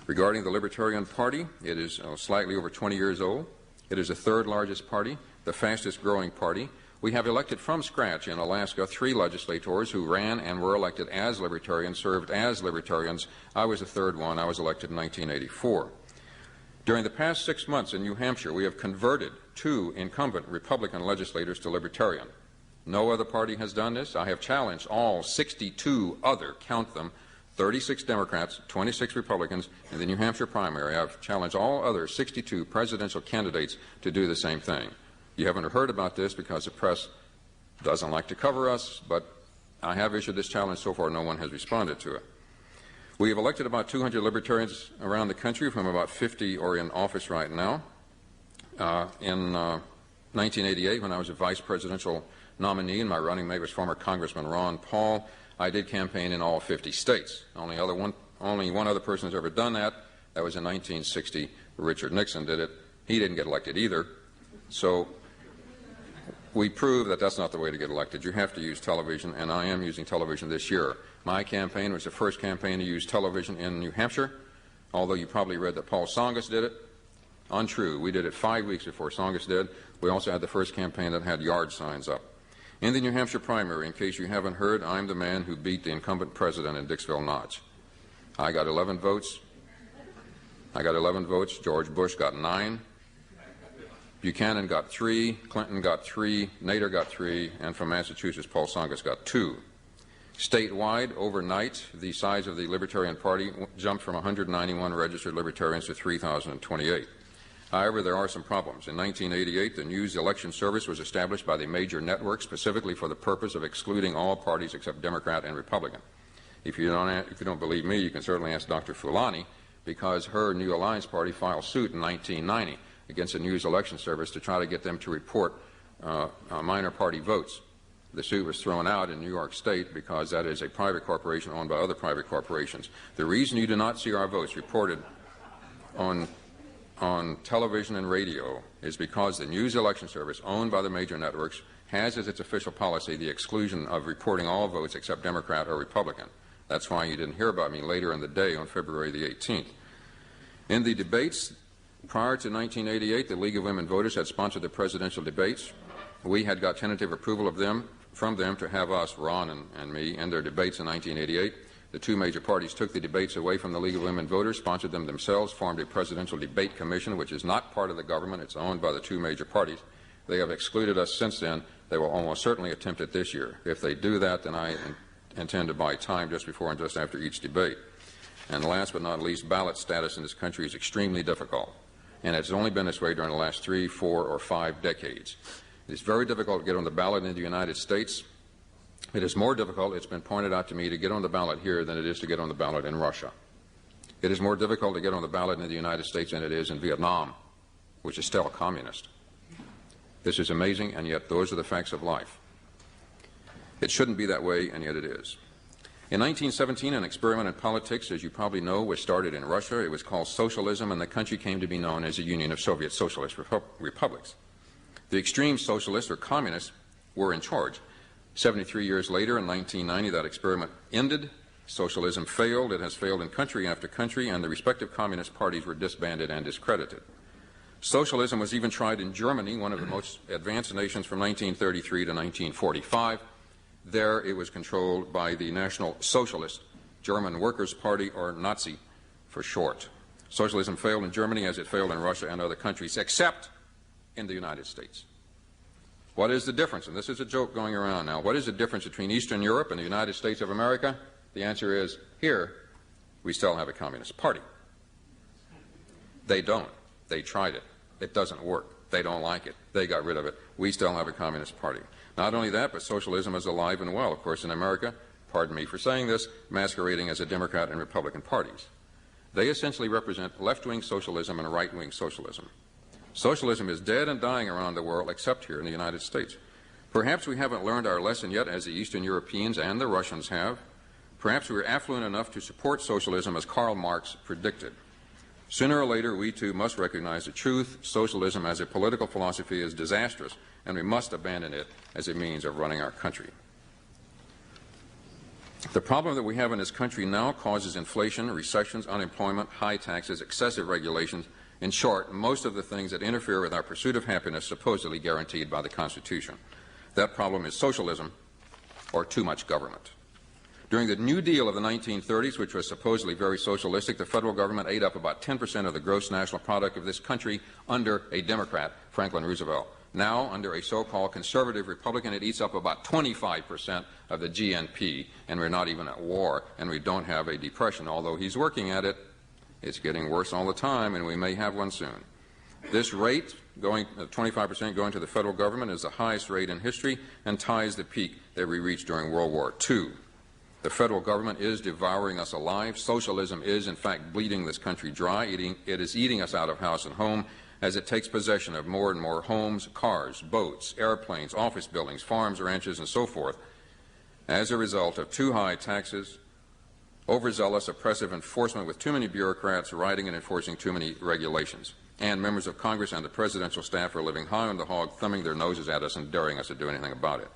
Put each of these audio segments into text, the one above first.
Regarding the Libertarian Party, it is slightly over 20 years old. It is the third largest party, the fastest growing party. We have elected from scratch in Alaska 3 legislators who ran and were elected as Libertarians, served as Libertarians. I was the third one. I was elected in 1984. During the past 6 months in New Hampshire, we have converted 2 incumbent Republican legislators to Libertarian. No other party has done this. I have challenged all 62 other, count them, 36 Democrats, 26 Republicans in the New Hampshire primary. I've challenged all other 62 presidential candidates to do the same thing. You haven't heard about this because the press doesn't like to cover us, but I have issued this challenge. So far, no one has responded to it. We have elected about 200 Libertarians around the country, from about 50 are in office right now. In 1988, when I was a vice presidential nominee and my running mate was former Congressman Ron Paul, I did campaign in all 50 states. Only one other person has ever done that. That was in 1960. Richard Nixon did it. He didn't get elected either. So we proved that that's not the way to get elected. You have to use television, and I am using television this year. My campaign was the first campaign to use television in New Hampshire, although you probably read that Paul Tsongas did it. Untrue. We did it 5 weeks before Tsongas did. We also had the first campaign that had yard signs up. In the New Hampshire primary, in case you haven't heard, I'm the man who beat the incumbent president in Dixville Notch. I got 11 votes. George Bush got 9. Buchanan got 3. Clinton got 3. Nader got 3. And from Massachusetts, Paul Tsongas got 2. Statewide, overnight, the size of the Libertarian Party jumped from 191 registered Libertarians to 3,028. However, there are some problems. In 1988, the News Election Service was established by the major networks specifically for the purpose of excluding all parties except Democrat and Republican. If you don't believe me, you can certainly ask Dr. Fulani, because her New Alliance Party filed suit in 1990 against the News Election Service to try to get them to report minor party votes. The suit was thrown out in New York State because that is a private corporation owned by other private corporations. The reason you do not see our votes reported on television and radio is because the News Election Service, owned by the major networks, has as its official policy the exclusion of reporting all votes except Democrat or Republican. That's why you didn't hear about me later in the day on February the 18th. In the debates prior to 1988, the League of Women Voters had sponsored the presidential debates. We had got tentative approval from them to have us, Ron and me, in their debates in 1988. The 2 major parties took the debates away from the League of Women Voters, sponsored them themselves, formed a presidential debate commission, which is not part of the government. It's owned by the 2 major parties. They have excluded us since then. They will almost certainly attempt it this year. If they do that, then I intend to buy time just before and just after each debate. And last but not least, ballot status in this country is extremely difficult. And it's only been this way during the last 3, 4, or 5 decades. It's very difficult to get on the ballot in the United States. It is more difficult, it's been pointed out to me, to get on the ballot here than it is to get on the ballot in Russia. It is more difficult to get on the ballot in the United States than it is in Vietnam, which is still a communist. This is amazing, and yet those are the facts of life. It shouldn't be that way, and yet it is. In 1917, an experiment in politics, as you probably know, was started in Russia. It was called socialism, and the country came to be known as the Union of Soviet Socialist Republics. The extreme socialists, or communists, were in charge. 73 years later, in 1990, that experiment ended. Socialism failed. It has failed in country after country, and the respective communist parties were disbanded and discredited. Socialism was even tried in Germany, one of the most advanced nations, from 1933 to 1945. There it was controlled by the National Socialist German Workers' Party, or Nazi for short. Socialism failed in Germany as it failed in Russia and other countries, except in the United States. What is the difference? And this is a joke going around now. What is the difference between Eastern Europe and the United States of America? The answer is, here, we still have a communist party. They don't. They tried it. It doesn't work. They don't like it. They got rid of it. We still have a communist party. Not only that, but socialism is alive and well, of course, in America, pardon me for saying this, masquerading as the Democrat and Republican parties. They essentially represent left-wing socialism and right-wing socialism. Socialism is dead and dying around the world, except here in the United States. Perhaps we haven't learned our lesson yet, as the Eastern Europeans and the Russians have. Perhaps we are affluent enough to support socialism as Karl Marx predicted. Sooner or later, we too must recognize the truth. Socialism as a political philosophy is disastrous, and we must abandon it as a means of running our country. The problem that we have in this country now causes inflation, recessions, unemployment, high taxes, excessive regulations, in short, most of the things that interfere with our pursuit of happiness supposedly guaranteed by the Constitution. That problem is socialism or too much government. During the New Deal of the 1930s, which was supposedly very socialistic, the federal government ate up about 10% of the gross national product of this country under a Democrat, Franklin Roosevelt. Now, under a so-called conservative Republican, it eats up about 25% of the GNP, and we're not even at war, and we don't have a depression. Although he's working at it, it's getting worse all the time, and we may have one soon. This rate, 25% going to the federal government, is the highest rate in history and ties the peak that we reached during World War II. The federal government is devouring us alive. Socialism is, in fact, bleeding this country dry. It is eating us out of house and home as it takes possession of more and more homes, cars, boats, airplanes, office buildings, farms, ranches, and so forth, as a result of too high taxes, overzealous, oppressive enforcement with too many bureaucrats writing and enforcing too many regulations. And members of Congress and the presidential staff are living high on the hog, thumbing their noses at us and daring us to do anything about it.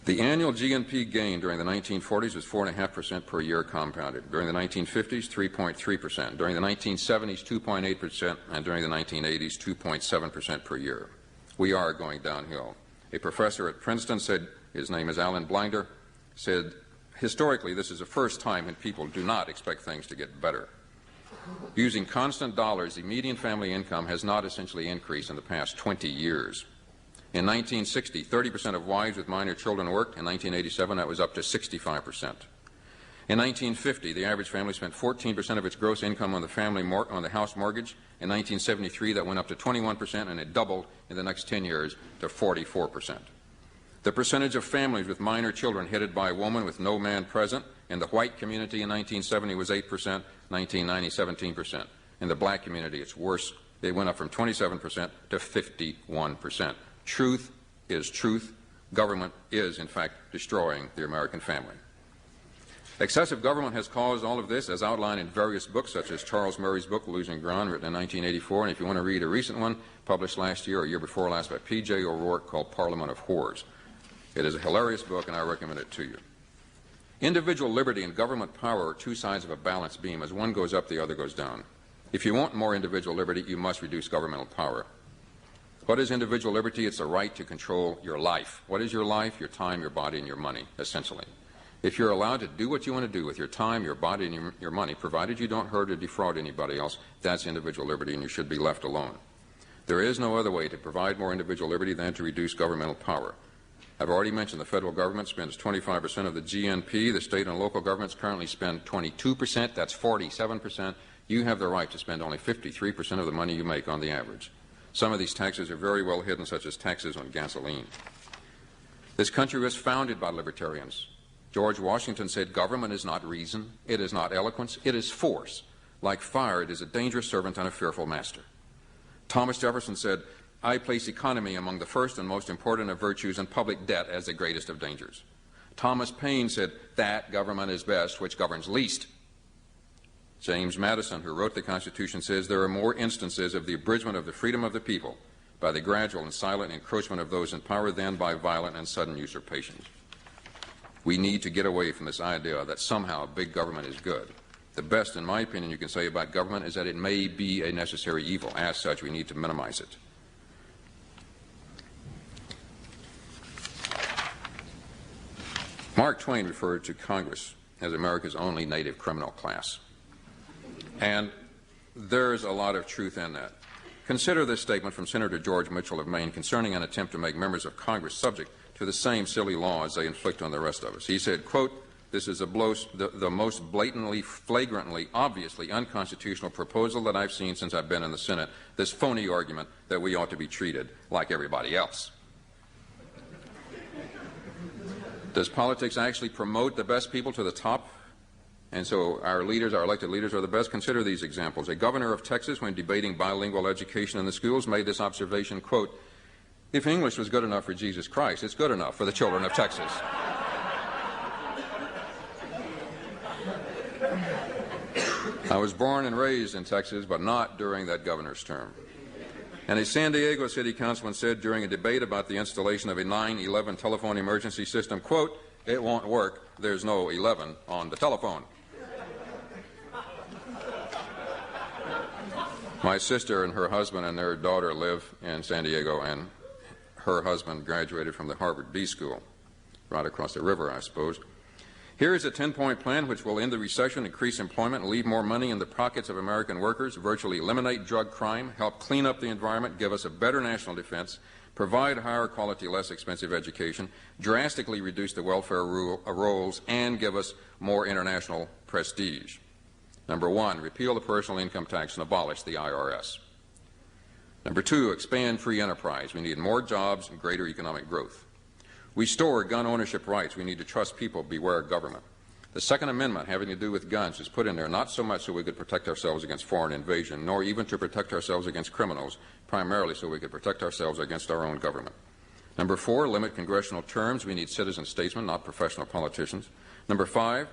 The annual GNP gain during the 1940s was 4.5% per year compounded. During the 1950s, 3.3%. During the 1970s, 2.8%. And during the 1980s, 2.7% per year. We are going downhill. A professor at Princeton said, his name is Alan Blinder, said, historically, this is the first time when people do not expect things to get better. Using constant dollars, the median family income has not essentially increased in the past 20 years. In 1960, 30% of wives with minor children worked. In 1987, that was up to 65%. In 1950, the average family spent 14% of its gross income on the house mortgage. In 1973, that went up to 21%, and it doubled in the next 10 years to 44%. The percentage of families with minor children headed by a woman with no man present in the white community in 1970 was 8%, 1990, 17%. In the black community, it's worse. It went up from 27% to 51%. Truth is truth. Government is, in fact, destroying the American family. Excessive government has caused all of this, as outlined in various books, such as Charles Murray's book, Losing Ground, written in 1984, and if you want to read a recent one, published last year or year before last by P.J. O'Rourke, called Parliament of Whores. It is a hilarious book, and I recommend it to you. Individual liberty and government power are two sides of a balanced beam. As one goes up, the other goes down. If you want more individual liberty, you must reduce governmental power. What is individual liberty? It's the right to control your life. What is your life? Your time, your body, and your money, essentially. If you're allowed to do what you want to do with your time, your body, and your money, provided you don't hurt or defraud anybody else, that's individual liberty, and you should be left alone. There is no other way to provide more individual liberty than to reduce governmental power. I've already mentioned the federal government spends 25% of the GNP. The state and local governments currently spend 22%. That's 47%. You have the right to spend only 53% of the money you make on the average. Some of these taxes are very well hidden, such as taxes on gasoline. This country was founded by libertarians. George Washington said, government is not reason, it is not eloquence, it is force. Like fire, it is a dangerous servant and a fearful master. Thomas Jefferson said, I place economy among the first and most important of virtues and public debt as the greatest of dangers. Thomas Paine said, that government is best which governs least. James Madison, who wrote the Constitution, says there are more instances of the abridgment of the freedom of the people by the gradual and silent encroachment of those in power than by violent and sudden usurpations. We need to get away from this idea that somehow big government is good. The best, in my opinion, you can say about government is that it may be a necessary evil. As such, we need to minimize it. Mark Twain referred to Congress as America's only native criminal class. And there's a lot of truth in that. Consider this statement from Senator George Mitchell of Maine concerning an attempt to make members of Congress subject to the same silly laws they inflict on the rest of us. He said, quote, this is the most blatantly, flagrantly, obviously unconstitutional proposal that I've seen since I've been in the Senate, this phony argument that we ought to be treated like everybody else. Does politics actually promote the best people to the top? And so our leaders, our elected leaders, are the best. Consider these examples. A governor of Texas, when debating bilingual education in the schools, made this observation, quote, if English was good enough for Jesus Christ, it's good enough for the children of Texas. I was born and raised in Texas, but not during that governor's term. And a San Diego city councilman said during a debate about the installation of a 9/11 telephone emergency system, quote, it won't work. There's no 11 on the telephone. My sister and her husband and their daughter live in San Diego, and her husband graduated from the Harvard B School, right across the river, I suppose. Here is a 10-point plan which will end the recession, increase employment, and leave more money in the pockets of American workers, virtually eliminate drug crime, help clean up the environment, give us a better national defense, provide higher quality, less expensive education, drastically reduce the welfare rolls, and give us more international prestige. Number 1, repeal the personal income tax and abolish the IRS. Number 2, expand free enterprise. We need more jobs and greater economic growth. Restore gun ownership rights. We need to trust people, beware government. The Second Amendment, having to do with guns, is put in there not so much so we could protect ourselves against foreign invasion, nor even to protect ourselves against criminals, primarily so we could protect ourselves against our own government. Number 4, limit congressional terms. We need citizen statesmen, not professional politicians. Number 5,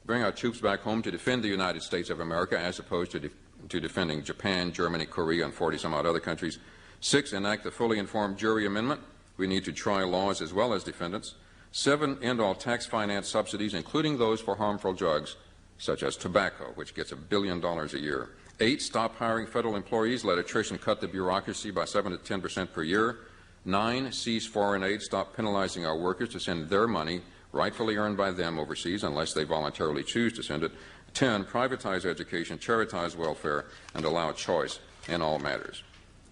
bring our troops back home to defend the United States of America as opposed to defending Japan, Germany, Korea, and 40-some-odd other countries. 6, enact the fully informed jury amendment. We need to try laws as well as defendants. 7, end all tax finance subsidies, including those for harmful drugs, such as tobacco, which gets $1 billion a year. 8, stop hiring federal employees. Let attrition cut the bureaucracy by 7 to 10% per year. 9, cease foreign aid. Stop penalizing our workers to send their money, rightfully earned by them, overseas, unless they voluntarily choose to send it. 10, privatize education, charitize welfare, and allow choice in all matters.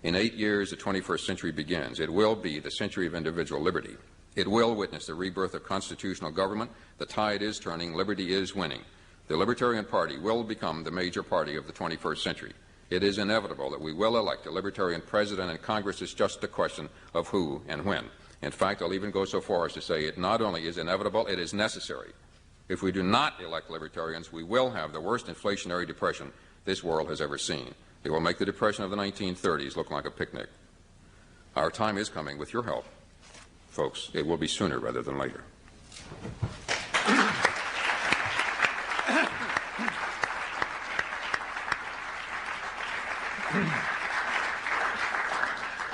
In 8 years, the 21st century begins. It will be the century of individual liberty. It will witness the rebirth of constitutional government. The tide is turning. Liberty is winning. The Libertarian Party will become the major party of the 21st century. It is inevitable that we will elect a Libertarian president, and Congress is just a question of who and when. In fact, I'll even go so far as to say it not only is inevitable, it is necessary. If we do not elect Libertarians, we will have the worst inflationary depression this world has ever seen. It will make the Depression of the 1930s look like a picnic. Our time is coming with your help, folks. It will be sooner rather than later.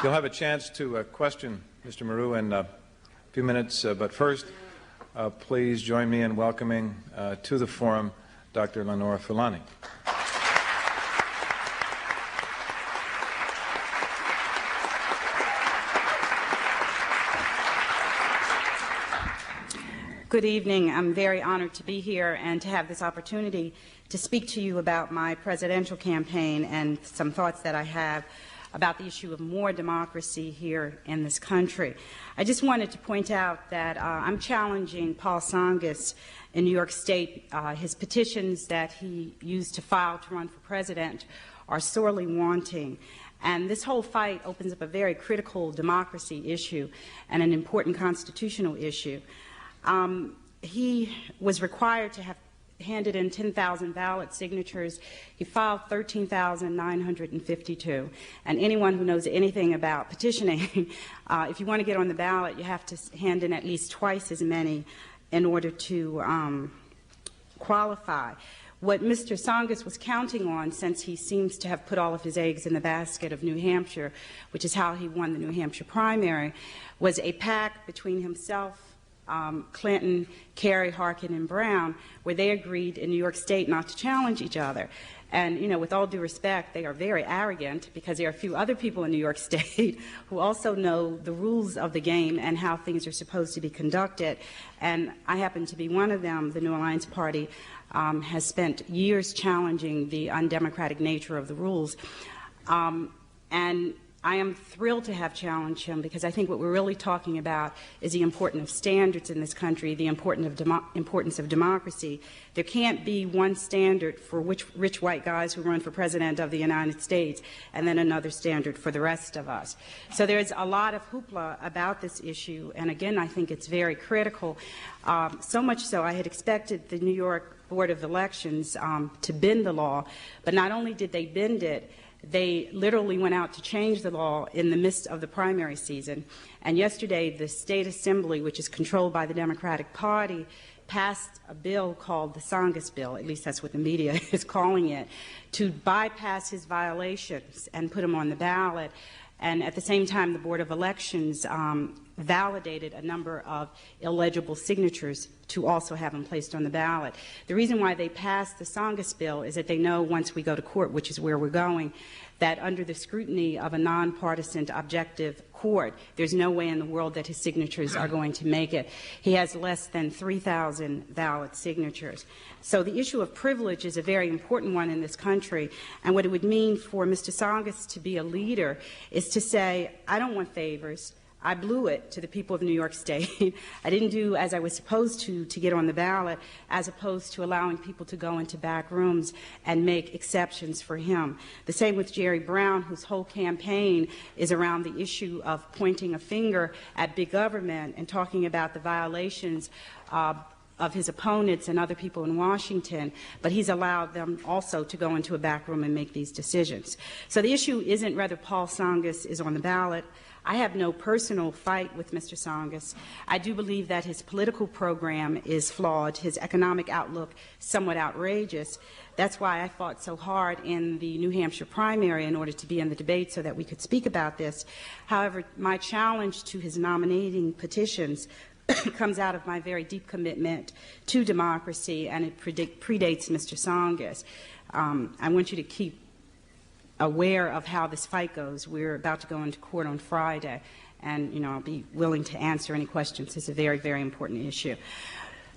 You'll have a chance to question Mr. Meru in a few minutes, but first, please join me in welcoming to the forum Dr. Lenora Fulani. Good evening. I'm very honored to be here and to have this opportunity to speak to you about my presidential campaign and some thoughts that I have about the issue of more democracy here in this country. I just wanted to point out that I'm challenging Paul Tsongas in New York State. His petitions that he used to file to run for president are sorely wanting. And this whole fight opens up a very critical democracy issue and an important constitutional issue. He was required to have handed in 10,000 ballot signatures. He filed 13,952. And anyone who knows anything about petitioning, if you want to get on the ballot, you have to hand in at least twice as many in order to qualify. What Mr. Tsongas was counting on, since he seems to have put all of his eggs in the basket of New Hampshire, which is how he won the New Hampshire primary, was a pact between himself, Clinton, Kerry, Harkin, and Brown, where they agreed in New York State not to challenge each other. And, you know, with all due respect, they are very arrogant because there are a few other people in New York State who also know the rules of the game and how things are supposed to be conducted. And I happen to be one of them. The New Alliance Party has spent years challenging the undemocratic nature of the rules. And I am thrilled to have challenged him because I think what we're really talking about is the importance of standards in this country, the importance of democracy. There can't be one standard for rich white guys who run for president of the United States and then another standard for the rest of us. So there's a lot of hoopla about this issue, and again, I think it's very critical. So much so I had expected the New York Board of Elections to bend the law, but not only did they bend it, they literally went out to change the law in the midst of the primary season. And yesterday, the State Assembly, which is controlled by the Democratic Party, passed a bill called the Tsongas Bill, at least that's what the media is calling it, to bypass his violations and put him on the ballot. And at the same time, the Board of Elections validated a number of illegible signatures to also have them placed on the ballot. The reason why they passed the Tsongas bill is that they know once we go to court, which is where we're going, that under the scrutiny of a nonpartisan objective court, there's no way in the world that his signatures are going to make it. He has less than 3,000 valid signatures. So the issue of privilege is a very important one in this country, and what it would mean for Mr. Tsongas to be a leader is to say, I don't want favors. I blew it to the people of New York State. I didn't do as I was supposed to get on the ballot, as opposed to allowing people to go into back rooms and make exceptions for him. The same with Jerry Brown, whose whole campaign is around the issue of pointing a finger at big government and talking about the violations of his opponents and other people in Washington, but he's allowed them also to go into a back room and make these decisions. So the issue isn't whether Paul Tsongas is on the ballot. I have no personal fight with Mr. Tsongas. I do believe that his political program is flawed, his economic outlook somewhat outrageous. That's why I fought so hard in the New Hampshire primary in order to be in the debate so that we could speak about this. However, my challenge to his nominating petitions comes out of my very deep commitment to democracy, and it predates Mr. Tsongas. I want you to keep aware of how this fight goes. We're about to go into court on Friday, and I'll be willing to answer any questions. It's a very, very important issue.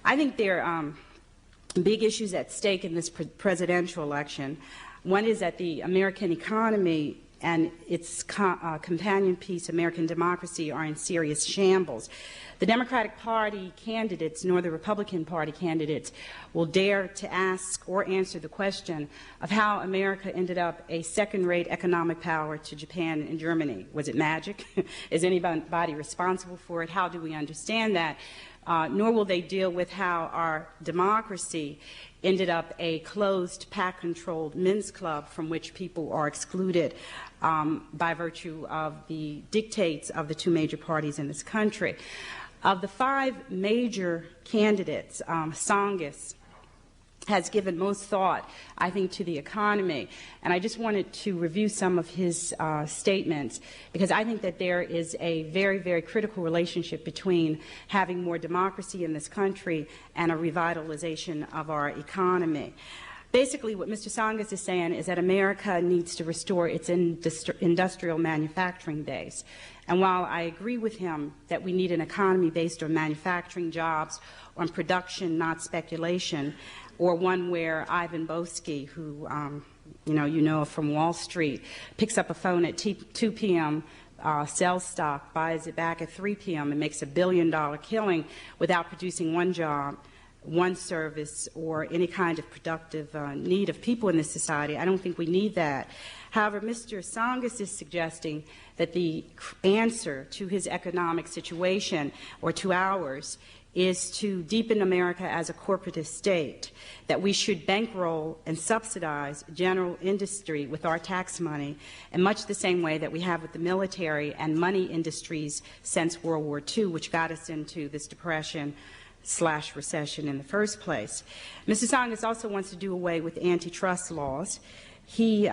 I think there are big issues at stake in this presidential election. One is that the American economy and its companion piece, American democracy, are in serious shambles. The Democratic Party candidates nor the Republican Party candidates will dare to ask or answer the question of how America ended up a second-rate economic power to Japan and Germany. Was it magic? Is anybody responsible for it? How do we understand that? Nor will they deal with how our democracy ended up a closed, PAC-controlled men's club from which people are excluded by virtue of the dictates of the two major parties in this country. Of the five major candidates, Tsongas has given most thought, I think, to the economy. And I just wanted to review some of his statements, because I think that there is a very, very critical relationship between having more democracy in this country and a revitalization of our economy. Basically, what Mr. Tsongas is saying is that America needs to restore its industrial manufacturing days. And while I agree with him that we need an economy based on manufacturing jobs, on production, not speculation, or one where Ivan Boesky, who you know from Wall Street, picks up a phone at 2 p.m., sells stock, buys it back at 3 p.m., and makes $1 billion killing without producing one job, one service, or any kind of productive need of people in this society. I don't think we need that. However, Mr. Tsongas is suggesting that the answer to his economic situation, or to ours, is to deepen America as a corporatist state, that we should bankroll and subsidize general industry with our tax money in much the same way that we have with the military and money industries since World War II, which got us into this depression/recession in the first place. Mr. Tsongas also wants to do away with antitrust laws. He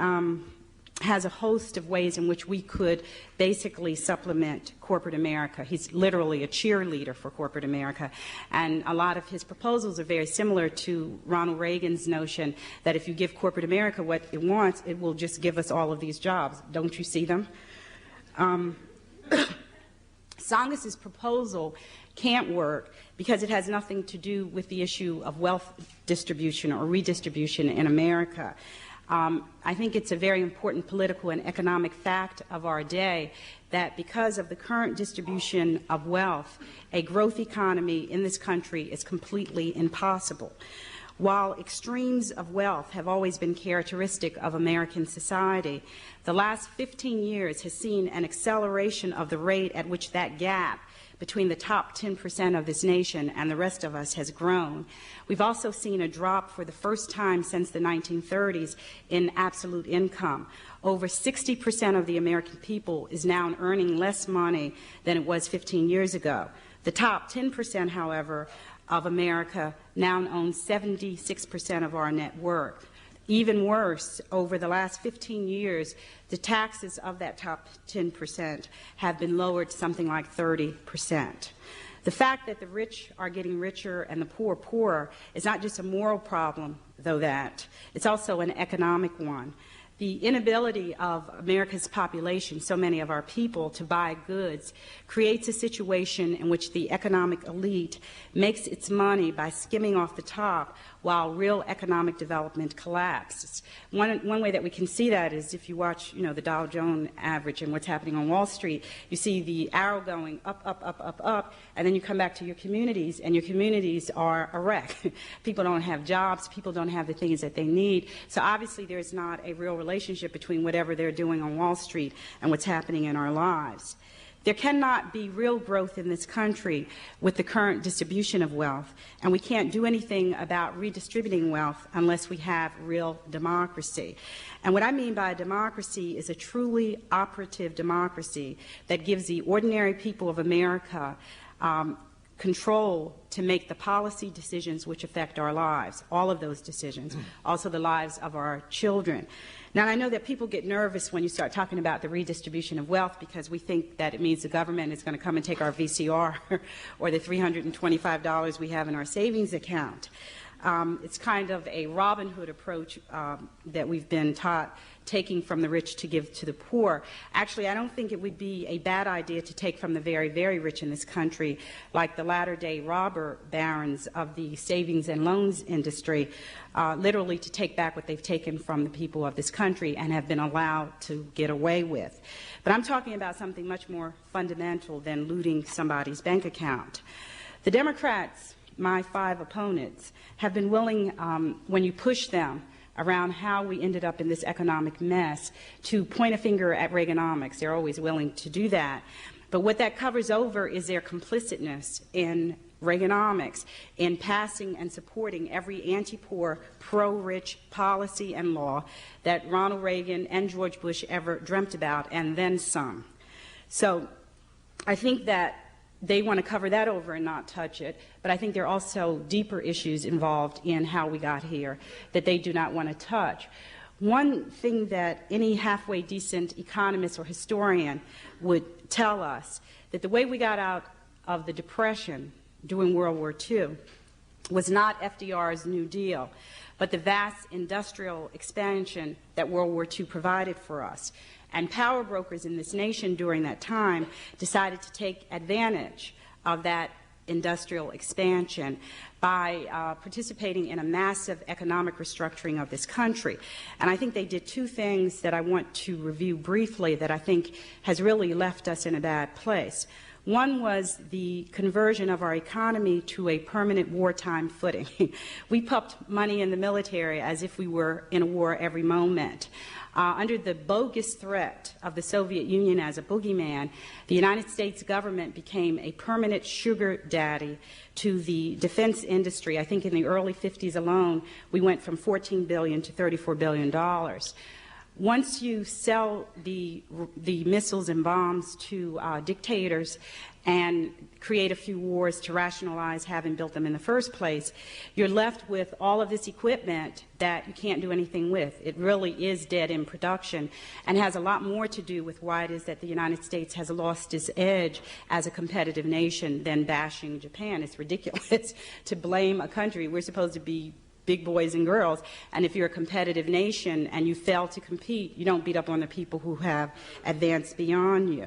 has a host of ways in which we could basically supplement corporate America. He's literally a cheerleader for corporate America, and a lot of his proposals are very similar to Ronald Reagan's notion that if you give corporate America what it wants, it will just give us all of these jobs. Don't you see them? Tsongas's proposal can't work because it has nothing to do with the issue of wealth distribution or redistribution in America. I think it's a very important political and economic fact of our day that because of the current distribution of wealth, a growth economy in this country is completely impossible. While extremes of wealth have always been characteristic of American society, the last 15 years has seen an acceleration of the rate at which that gap between the top 10% of this nation and the rest of us has grown. We've also seen a drop for the first time since the 1930s in absolute income. Over 60% of the American people is now earning less money than it was 15 years ago. The top 10%, however, of America now owns 76% of our net worth. Even worse, over the last 15 years, the taxes of that top 10% have been lowered to something like 30%. The fact that the rich are getting richer and the poor poorer is not just a moral problem, though that. It's also an economic one. The inability of America's population, so many of our people, to buy goods creates a situation in which the economic elite makes its money by skimming off the top while real economic development collapses. One way that we can see that is if you watch, the Dow Jones average and what's happening on Wall Street, you see the arrow going up, up, up, up, up, and then you come back to your communities, and your communities are a wreck. People don't have jobs. People don't have the things that they need. So obviously there's not a real relationship between whatever they're doing on Wall Street and what's happening in our lives. There cannot be real growth in this country with the current distribution of wealth, and we can't do anything about redistributing wealth unless we have real democracy. And what I mean by a democracy is a truly operative democracy that gives the ordinary people of America control to make the policy decisions which affect our lives, all of those decisions, also the lives of our children. Now, I know that people get nervous when you start talking about the redistribution of wealth because we think that it means the government is going to come and take our VCR or the $325 we have in our savings account. It's kind of a Robin Hood approach that we've been taught, taking from the rich to give to the poor. Actually, I don't think it would be a bad idea to take from the very, very rich in this country, like the latter-day robber barons of the savings and loans industry, literally to take back what they've taken from the people of this country and have been allowed to get away with. But I'm talking about something much more fundamental than looting somebody's bank account. The Democrats, my 5 opponents, have been willing, when you push them around how we ended up in this economic mess, to point a finger at Reaganomics. They're always willing to do that. But what that covers over is their complicitness in Reaganomics, in passing and supporting every anti-poor, pro-rich policy and law that Ronald Reagan and George Bush ever dreamt about, and then some. So I think that they want to cover that over and not touch it, but I think there are also deeper issues involved in how we got here that they do not want to touch. One thing that any halfway decent economist or historian would tell us, that the way we got out of the Depression during World War II was not FDR's New Deal, but the vast industrial expansion that World War II provided for us. And power brokers in this nation during that time decided to take advantage of that industrial expansion by participating in a massive economic restructuring of this country. And I think they did 2 things that I want to review briefly that I think has really left us in a bad place. One was the conversion of our economy to a permanent wartime footing. We pumped money in the military as if we were in a war every moment. Under the bogus threat of the Soviet Union as a boogeyman, the United States government became a permanent sugar daddy to the defense industry. I think in the early 50s alone, we went from $14 billion to $34 billion. Once you sell the missiles and bombs to dictators and create a few wars to rationalize having built them in the first place, you're left with all of this equipment that you can't do anything with. It really is dead in production and has a lot more to do with why it is that the United States has lost its edge as a competitive nation than bashing Japan. It's ridiculous to blame a country. We're supposed to be big boys and girls, and if you're a competitive nation and you fail to compete, you don't beat up on the people who have advanced beyond you.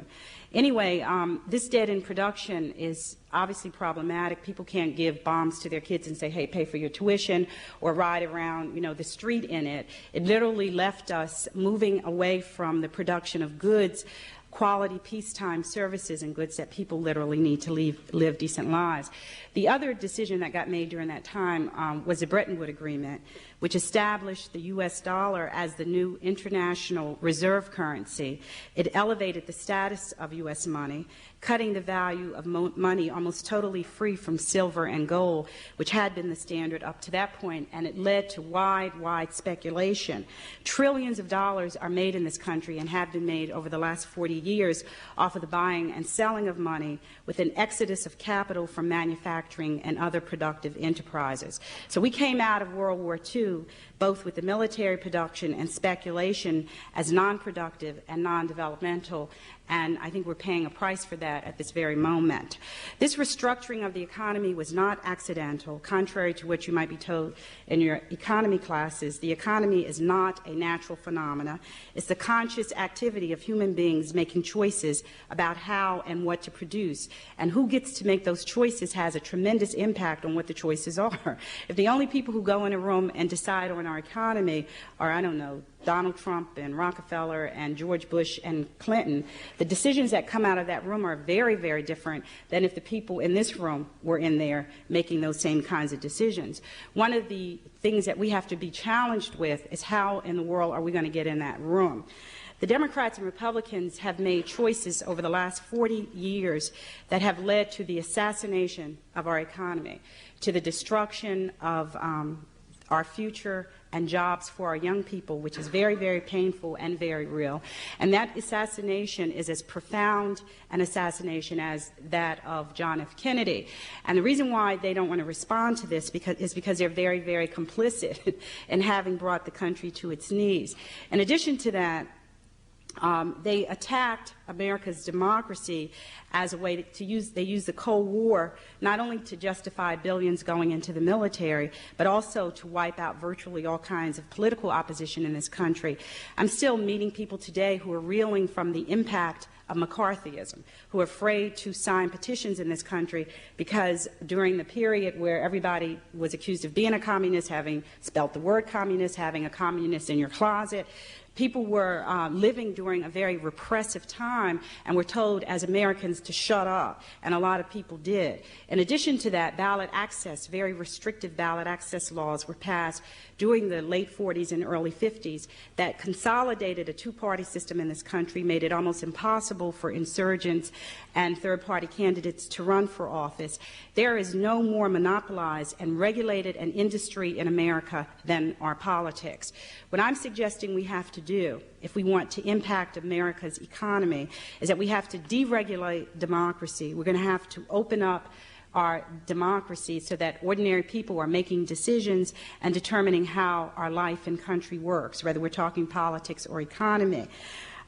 Anyway, this dead in production is obviously problematic. People can't give bombs to their kids and say, hey, pay for your tuition, or ride around, the street in it. It literally left us moving away from the production of goods, quality peacetime services and goods that people literally need to live decent lives. The other decision that got made during that time was the Bretton Woods Agreement, which established the U.S. dollar as the new international reserve currency. It elevated the status of U.S. money, cutting the value of money almost totally free from silver and gold, which had been the standard up to that point, and it led to wide speculation. Trillions of dollars are made in this country and have been made over the last 40 years off of the buying and selling of money with an exodus of capital from manufacturing and other productive enterprises. So we came out of World War II both with the military production and speculation as non-productive and non-developmental, and I think we're paying a price for that at this very moment. This restructuring of the economy was not accidental. Contrary to what you might be told in your economy classes, the economy is not a natural phenomena. It's the conscious activity of human beings making choices about how and what to produce, and who gets to make those choices has a tremendous impact on what the choices are. If the only people who go in a room and decide on our economy are, I don't know, Donald Trump and Rockefeller and George Bush and Clinton, the decisions that come out of that room are very, very different than if the people in this room were in there making those same kinds of decisions. One of the things that we have to be challenged with is how in the world are we going to get in that room? The Democrats and Republicans have made choices over the last 40 years that have led to the assassination of our economy, to the destruction of our future and jobs for our young people, which is very, very painful and very real. And that assassination is as profound an assassination as that of John F. Kennedy. And the reason why they don't want to respond to this is because they're very, very complicit in having brought the country to its knees. In addition to that, they attacked America's democracy as a way to use the Cold War not only to justify billions going into the military, but also to wipe out virtually all kinds of political opposition in this country. I'm still meeting people today who are reeling from the impact of McCarthyism, who are afraid to sign petitions in this country because during the period where everybody was accused of being a communist, having spelt the word communist, having a communist in your closet, people were living during a very repressive time and were told as Americans to shut up, and a lot of people did. In addition to that, ballot access, very restrictive ballot access laws were passed during the late 40s and early 50s that consolidated a two-party system in this country, made it almost impossible for insurgents and third-party candidates to run for office. There is no more monopolized and regulated an industry in America than our politics. What I'm suggesting we have to do, if we want to impact America's economy, is that we have to deregulate democracy. We're going to have to open up our democracy so that ordinary people are making decisions and determining how our life and country works, whether we're talking politics or economy.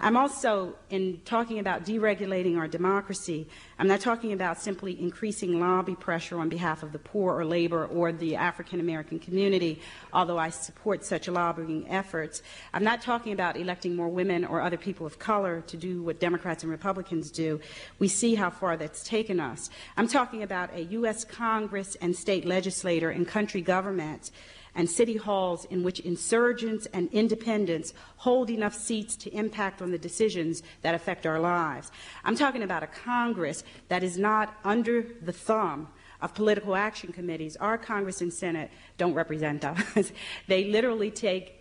I'm also, in talking about deregulating our democracy, I'm not talking about simply increasing lobby pressure on behalf of the poor or labor or the African American community, although I support such lobbying efforts. I'm not talking about electing more women or other people of color to do what Democrats and Republicans do. We see how far that's taken us. I'm talking about a U.S. Congress and state legislature and country governments and city halls in which insurgents and independents hold enough seats to impact on the decisions that affect our lives. I'm talking about a Congress that is not under the thumb of political action committees. Our Congress and Senate don't represent us. They literally take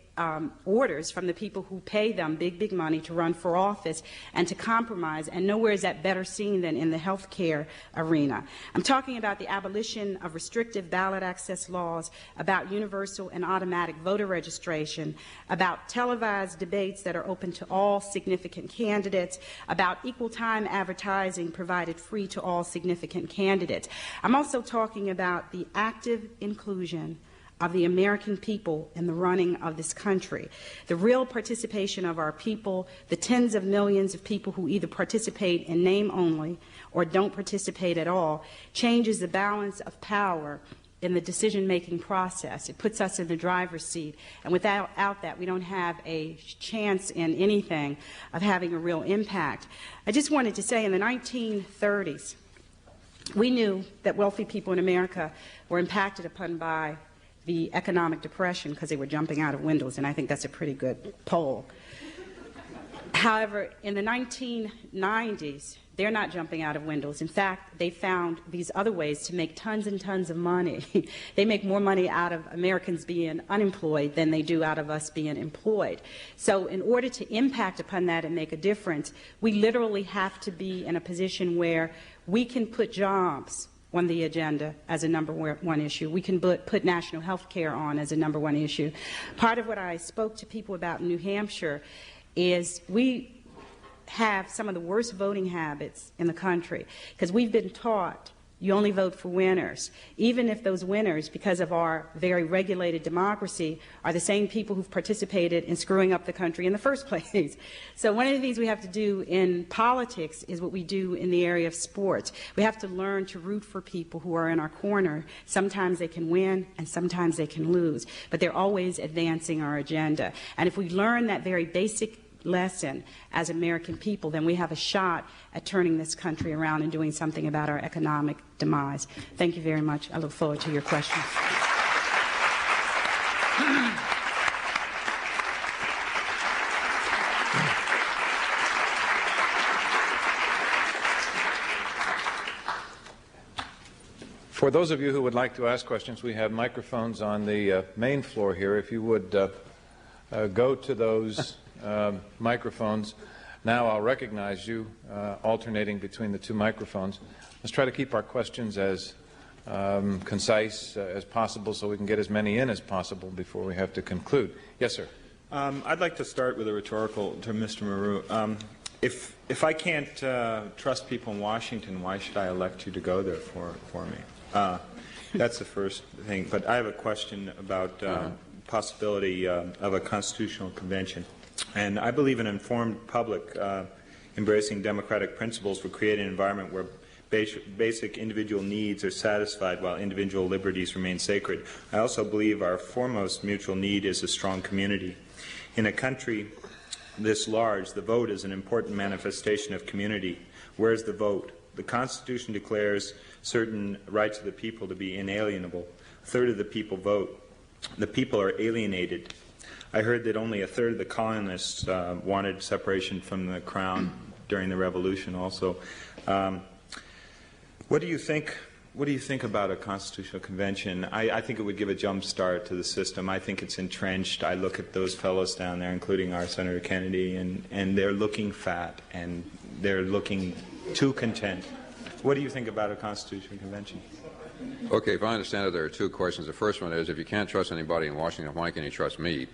orders from the people who pay them big, big money to run for office and to compromise, and nowhere is that better seen than in the health care arena. I'm talking about the abolition of restrictive ballot access laws, about universal and automatic voter registration, about televised debates that are open to all significant candidates, about equal time advertising provided free to all significant candidates. I'm also talking about the active inclusion of the American people in the running of this country. The real participation of our people, the tens of millions of people who either participate in name only or don't participate at all, changes the balance of power in the decision-making process. It puts us in the driver's seat, and without that, we don't have a chance in anything of having a real impact. I just wanted to say in the 1930s, we knew that wealthy people in America were impacted upon by the economic depression because they were jumping out of windows, and I think that's a pretty good poll. However, in the 1990s, they're not jumping out of windows. In fact, they found these other ways to make tons and tons of money. They make more money out of Americans being unemployed than they do out of us being employed. So in order to impact upon that and make a difference, we literally have to be in a position where we can put jobs on the agenda as a number one issue. We can put national health care on as a number one issue. Part of what I spoke to people about in New Hampshire is we have some of the worst voting habits in the country, because we've been taught you only vote for winners, even if those winners, because of our very regulated democracy, are the same people who've participated in screwing up the country in the first place. So one of the things we have to do in politics is what we do in the area of sports. We have to learn to root for people who are in our corner. Sometimes they can win and sometimes they can lose, but they're always advancing our agenda. And if we learn that very basic lesson as American people, then we have a shot at turning this country around and doing something about our economic demise. Thank you very much. I look forward to your questions. For those of you who would like to ask questions, we have microphones on the main floor here. If you would go to those microphones. Now I'll recognize you, alternating between the two microphones. Let's try to keep our questions as concise as possible so we can get as many in as possible before we have to conclude. Yes, sir. I'd like to start with a rhetorical to Mr. Maru. If I can't trust people in Washington, why should I elect you to go there for me? That's the first thing. But I have a question about possibility of a constitutional convention. And I believe an informed public embracing democratic principles will create an environment where basic individual needs are satisfied while individual liberties remain sacred. I also believe our foremost mutual need is a strong community. In a country this large, the vote is an important manifestation of community. Where's the vote? The Constitution declares certain rights of the people to be inalienable. A third of the people vote. The people are alienated. I heard that only a third of the colonists wanted separation from the crown during the Revolution also. What do you think about a constitutional convention? I think it would give a jump start to the system. I think it's entrenched. I look at those fellows down there, including our Senator Kennedy, and they're looking fat, and they're looking too content. What do you think about a constitutional convention? Okay, if I understand it, there are two questions. The first one is, if you can't trust anybody in Washington, why can you trust me?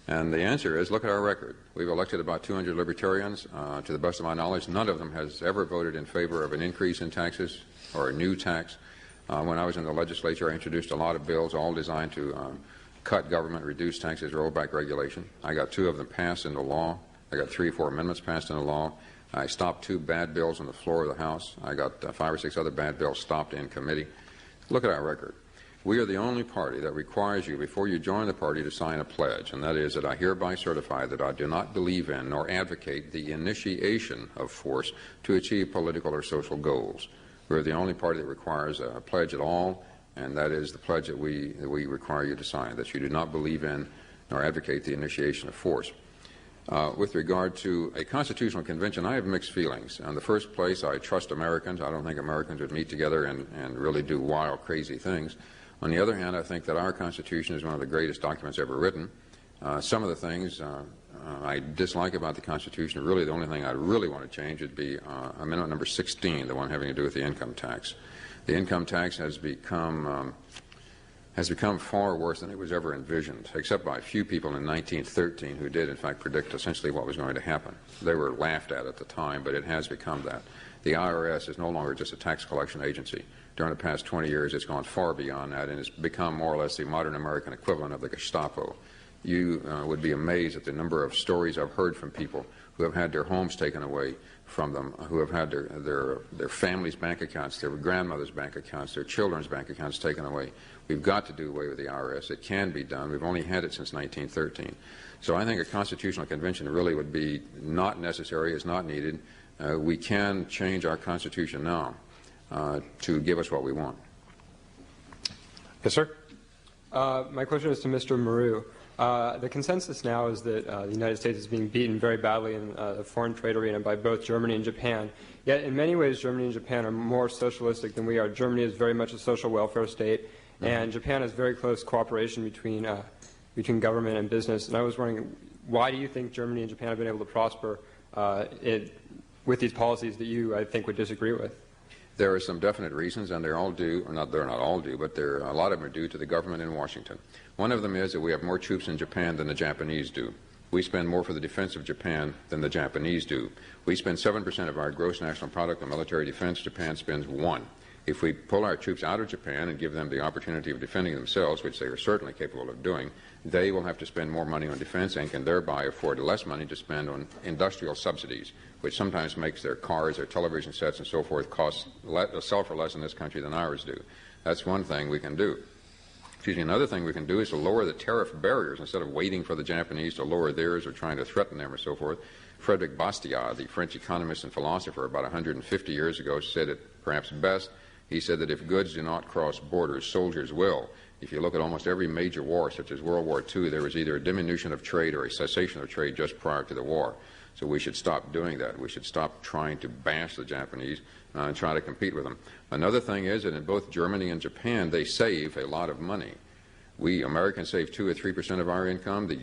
And the answer is, look at our record. We've elected about 200 libertarians. To the best of my knowledge, none of them has ever voted in favor of an increase in taxes or a new tax. When I was in the legislature, I introduced a lot of bills, all designed to cut government, reduce taxes, roll back regulation. I got 2 of them passed into law. I got 3 or 4 amendments passed into law. I stopped 2 bad bills on the floor of the House. I got 5 or 6 other bad bills stopped in committee. Look at our record. We are the only party that requires you, before you join the party, to sign a pledge, and that is that I hereby certify that I do not believe in nor advocate the initiation of force to achieve political or social goals. We're the only party that requires a pledge at all, and that is the pledge that we require you to sign, that you do not believe in nor advocate the initiation of force. With regard to a constitutional convention, I have mixed feelings. In the first place, I trust Americans. I don't think Americans would meet together and really do wild, crazy things. On the other hand, I think that our Constitution is one of the greatest documents ever written. Some of the things I dislike about the Constitution, really the only thing I really want to change would be Amendment number 16, the one having to do with the income tax. The income tax has become far worse than it was ever envisioned, except by a few people in 1913 who did, in fact, predict essentially what was going to happen. They were laughed at the time, but it has become that. The IRS is no longer just a tax collection agency. During the past 20 years, it's gone far beyond that, and it's become more or less the modern American equivalent of the Gestapo. You would be amazed at the number of stories I've heard from people who have had their homes taken away from them, who have had their families' bank accounts, their grandmother's bank accounts, their children's bank accounts taken away. We've got to do away with the IRS. It can be done. We've only had it since 1913. So I think a constitutional convention really would be not necessary, is not needed. We can change our Constitution now to give us what we want. Yes, sir. My question is to Mr. Maru. The consensus now is that the United States is being beaten very badly in the foreign trade arena by both Germany and Japan. Yet in many ways, Germany and Japan are more socialistic than we are. Germany is very much a social welfare state, and Japan has very close cooperation between government and business. And I was wondering, why do you think Germany and Japan have been able to prosper with these policies that you, I think, would disagree with? There are some definite reasons, and they're all due, or not, they're not all due, but a lot of them are due to the government in Washington. One of them is that we have more troops in Japan than the Japanese do. We spend more for the defense of Japan than the Japanese do. We spend 7% of our gross national product on military defense. Japan spends 1%. If we pull our troops out of Japan and give them the opportunity of defending themselves, which they are certainly capable of doing, they will have to spend more money on defense and can thereby afford less money to spend on industrial subsidies, which sometimes makes their cars, their television sets, and so forth sell for less in this country than ours do. That's one thing we can do. Another thing we can do is to lower the tariff barriers instead of waiting for the Japanese to lower theirs or trying to threaten them or so forth. Frederic Bastiat, the French economist and philosopher, about 150 years ago said it perhaps best. He said that if goods do not cross borders, soldiers will. If you look at almost every major war, such as World War II, there was either a diminution of trade or a cessation of trade just prior to the war. So we should stop doing that. We should stop trying to bash the Japanese and try to compete with them. Another thing is that in both Germany and Japan, they save a lot of money. We Americans save 2 or 3% of our income. The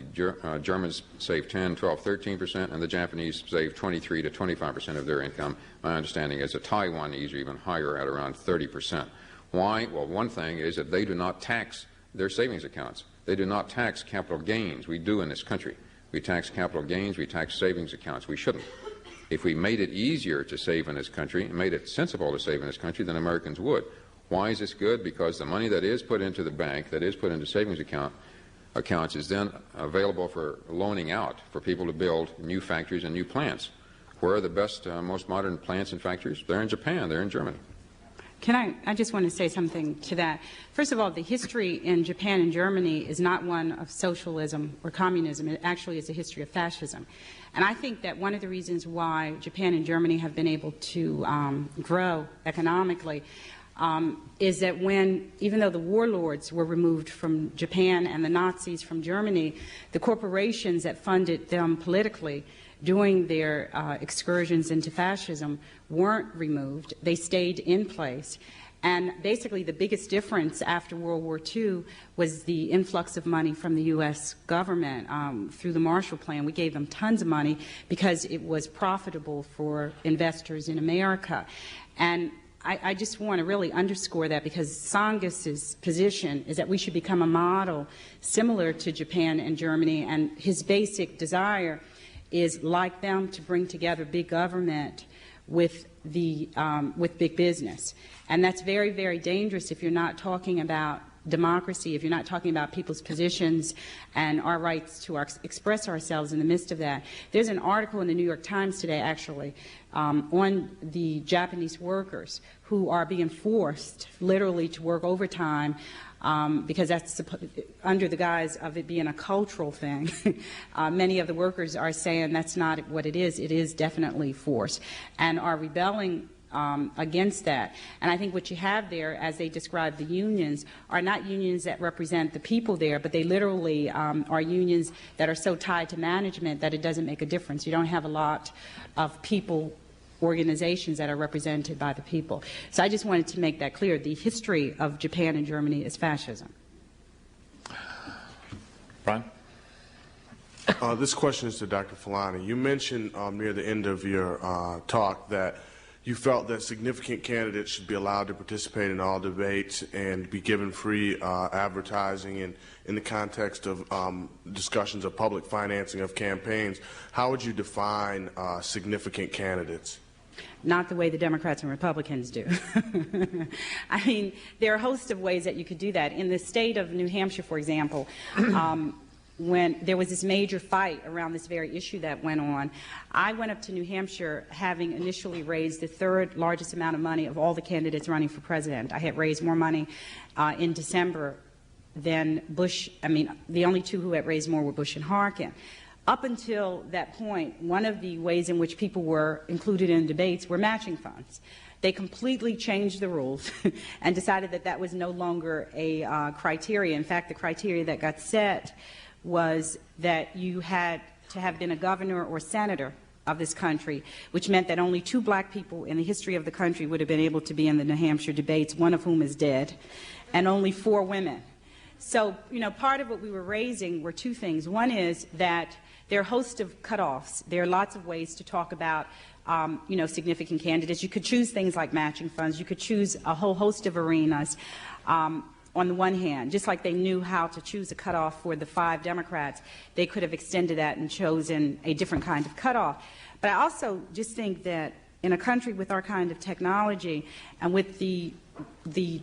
Germans save 10, 12, 13%, and the Japanese save 23 to 25% of their income. My understanding is the Taiwanese are even higher at around 30%. Why? Well, one thing is that they do not tax their savings accounts. They do not tax capital gains. We do in this country. We tax capital gains. We tax savings accounts. We shouldn't. If we made it easier to save in this country, made it sensible to save in this country, then Americans would. Why is this good? Because the money that is put into the bank, that is put into savings accounts, is then available for loaning out for people to build new factories and new plants. Where are the best, most modern plants and factories? They're in Japan. They're in Germany. I just want to say something to that. First of all, the history in Japan and Germany is not one of socialism or communism. It actually is a history of fascism. And I think that one of the reasons why Japan and Germany have been able to grow economically is that even though the warlords were removed from Japan and the Nazis from Germany, the corporations that funded them politically doing their excursions into fascism weren't removed. They stayed in place. And basically the biggest difference after World War II was the influx of money from the U.S. government through the Marshall Plan. We gave them tons of money because it was profitable for investors in America. And I just want to really underscore that, because Tsongas's position is that we should become a model similar to Japan and Germany, and his basic desire is, like them, to bring together big government with big business. And that's very, very dangerous if you're not talking about democracy, if you're not talking about people's positions and our rights to express ourselves in the midst of that. There's an article in the New York Times today, actually, on the Japanese workers who are being forced literally to work overtime because that's under the guise of it being a cultural thing. Many of the workers are saying that's not what it is. It is definitely force, and are rebelling against that. And I think what you have there, as they describe the unions, are not unions that represent the people there, but they literally are unions that are so tied to management that it doesn't make a difference. You don't have a lot of people organizations that are represented by the people. So I just wanted to make that clear. The history of Japan and Germany is fascism. Brian? This question is to Dr. Falani. You mentioned near the end of your talk that you felt that significant candidates should be allowed to participate in all debates and be given free advertising in the context of discussions of public financing of campaigns. How would you define significant candidates? Not the way the Democrats and Republicans do. I mean, there are a host of ways that you could do that. In the state of New Hampshire, for example, when there was this major fight around this very issue that went on, I went up to New Hampshire having initially raised the third largest amount of money of all the candidates running for president. I had raised more money in December than Bush. I mean, the only two who had raised more were Bush and Harkin. Up until that point, one of the ways in which people were included in debates were matching funds. They completely changed the rules and decided that that was no longer a criteria. In fact, the criteria that got set was that you had to have been a governor or senator of this country, which meant that only 2 black people in the history of the country would have been able to be in the New Hampshire debates, one of whom is dead, and only 4 women. So, you know, part of what we were raising were 2 things. One is that there are a host of cutoffs. There are lots of ways to talk about, you know, significant candidates. You could choose things like matching funds. You could choose a whole host of arenas. on the one hand, just like they knew how to choose a cutoff for the 5 Democrats, they could have extended that and chosen a different kind of cutoff. But I also just think that in a country with our kind of technology and with the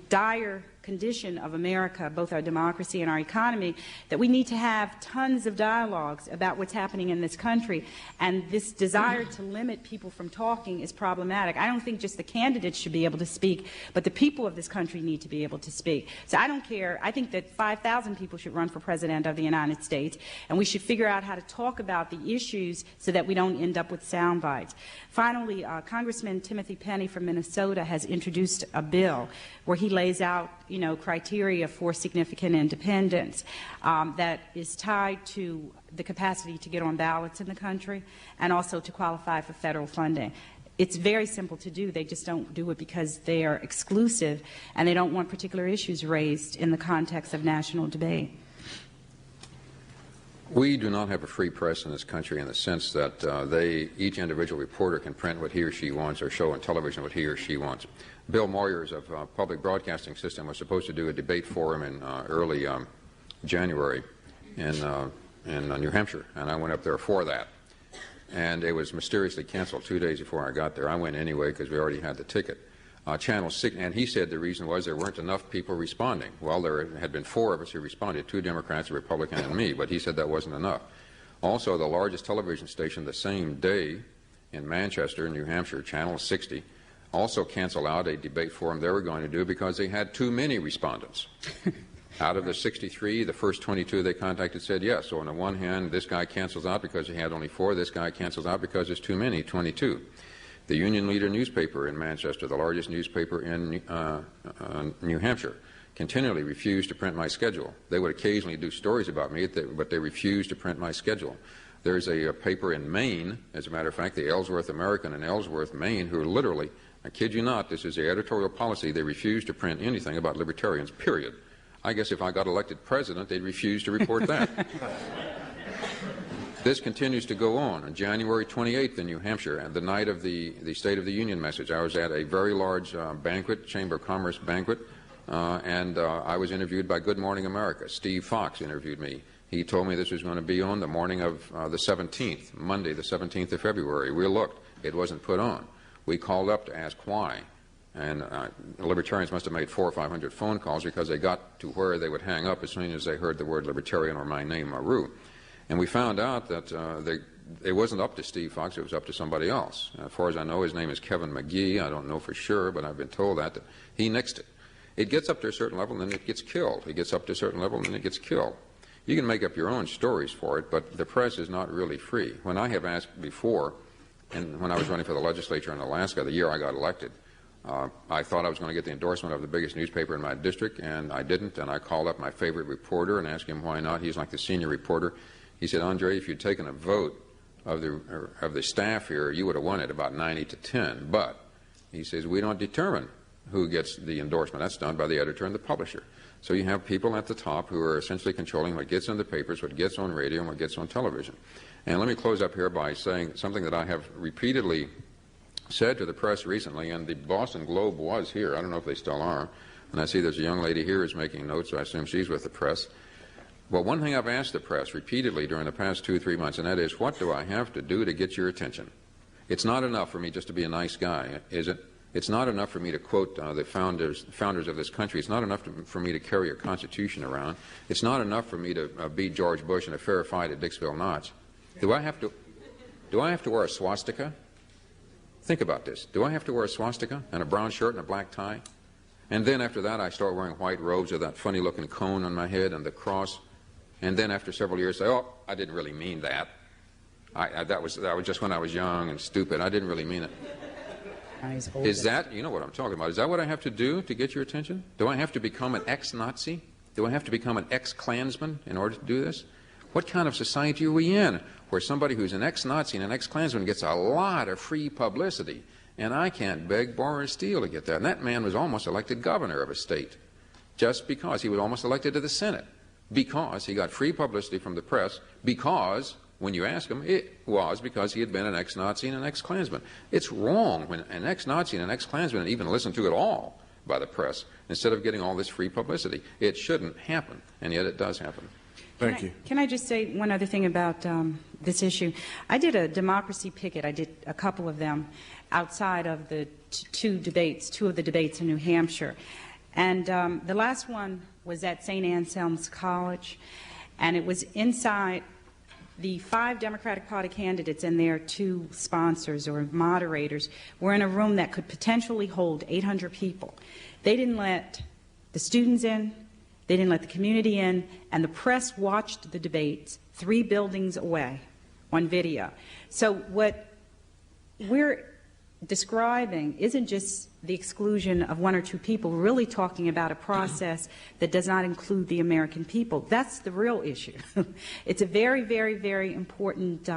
dire condition of America, both our democracy and our economy, that we need to have tons of dialogues about what's happening in this country. And this desire to limit people from talking is problematic. I don't think just the candidates should be able to speak, but the people of this country need to be able to speak. So I don't care. I think that 5,000 people should run for President of the United States, and we should figure out how to talk about the issues so that we don't end up with sound bites. Finally, Congressman Timothy Penny from Minnesota has introduced a bill where he lays out, criteria for significant independence that is tied to the capacity to get on ballots in the country and also to qualify for federal funding. It's very simple to do. They just don't do it because they are exclusive and they don't want particular issues raised in the context of national debate. We do not have a free press in this country in the sense that each individual reporter can print what he or she wants or show on television what he or she wants. Bill Moyers of Public Broadcasting System was supposed to do a debate forum in early January in New Hampshire, and I went up there for that. And it was mysteriously canceled 2 days before I got there. I went anyway because we already had the ticket. Channel 6, and he said the reason was there weren't enough people responding. Well, there had been 4 of us who responded, 2 Democrats, a Republican, and me, but he said that wasn't enough. Also, the largest television station the same day in Manchester, New Hampshire, Channel 60, also canceled out a debate forum they were going to do because they had too many respondents. Out of the 63, the first 22 they contacted said yes. So on the one hand, this guy cancels out because he had only 4. This guy cancels out because there's too many, 22. The Union Leader newspaper in Manchester, the largest newspaper in New Hampshire, continually refused to print my schedule. They would occasionally do stories about me, but they refused to print my schedule. There's a paper in Maine, as a matter of fact, the Ellsworth American in Ellsworth, Maine, who literally, I kid you not, this is their editorial policy, they refuse to print anything about libertarians, period. I guess if I got elected president, they'd refuse to report that. This continues to go on. On January 28th in New Hampshire, and the night of the State of the Union message, I was at a very large banquet, Chamber of Commerce banquet, and I was interviewed by Good Morning America. Steve Fox interviewed me. He told me this was going to be on the morning of the 17th, Monday, the 17th of February. We looked. It wasn't put on. We called up to ask why. And the libertarians must have made 400 or 500 phone calls because they got to where they would hang up as soon as they heard the word libertarian or my name, Maru. And we found out that it wasn't up to Steve Fox, it was up to somebody else. As far as I know, his name is Kevin McGee. I don't know for sure, but I've been told that he nixed it. It gets up to a certain level, and then it gets killed. It gets up to a certain level, and then it gets killed. You can make up your own stories for it, but the press is not really free. When I have asked before, and when I was running for the legislature in Alaska, the year I got elected, I thought I was going to get the endorsement of the biggest newspaper in my district, and I didn't. And I called up my favorite reporter and asked him why not. He's like the senior reporter. He said, Andre, if you'd taken a vote of the staff here, you would have won it about 90-10. But he says we don't determine who gets the endorsement. That's done by the editor and the publisher. So you have people at the top who are essentially controlling what gets in the papers, what gets on radio, and what gets on television. And let me close up here by saying something that I have repeatedly said to the press recently, and the Boston Globe was here. I don't know if they still are. And I see there's a young lady here who's making notes, so I assume she's with the press. Well, one thing I've asked the press repeatedly during the past 2 or 3 months, and that is, what do I have to do to get your attention? It's not enough for me just to be a nice guy, is it? It's not enough for me to quote the founders of this country. It's not enough for me to carry a constitution around. It's not enough for me to beat George Bush in a fair fight at Dixville Notch. Do I have to wear a swastika? Think about this. Do I have to wear a swastika and a brown shirt and a black tie? And then after that I start wearing white robes with that funny-looking cone on my head and the cross. And then after several years say, oh, I didn't really mean that. That was just when I was young and stupid. I didn't really mean it. Is that, you know what I'm talking about, is that what I have to do to get your attention? Do I have to become an ex-Nazi? Do I have to become an ex-Klansman in order to do this? What kind of society are we in where somebody who's an ex-Nazi and an ex-Klansman gets a lot of free publicity, and I can't beg, borrow, or steal to get that? And that man was almost elected governor of a state just because he was almost elected to the Senate, because he got free publicity from the press, because when you ask him, it was because he had been an ex-Nazi and an ex-Klansman. It's wrong when an ex-Nazi and an ex-Klansman even listen to it all by the press instead of getting all this free publicity. It shouldn't happen, and yet it does happen. Thank you. Can I just say one other thing about this issue? I did a democracy picket. I did a couple of them outside of the two of the debates in New Hampshire. And the last one was at St. Anselm's College, and it was inside the 5 Democratic Party candidates and their 2 sponsors or moderators were in a room that could potentially hold 800 people. They didn't let the students in, they didn't let the community in, and the press watched the debates 3 buildings away on video. So what we're describing isn't just the exclusion of 1 or 2 people. We're really talking about a process that does not include the American people. That's the real issue. It's a very, very, very important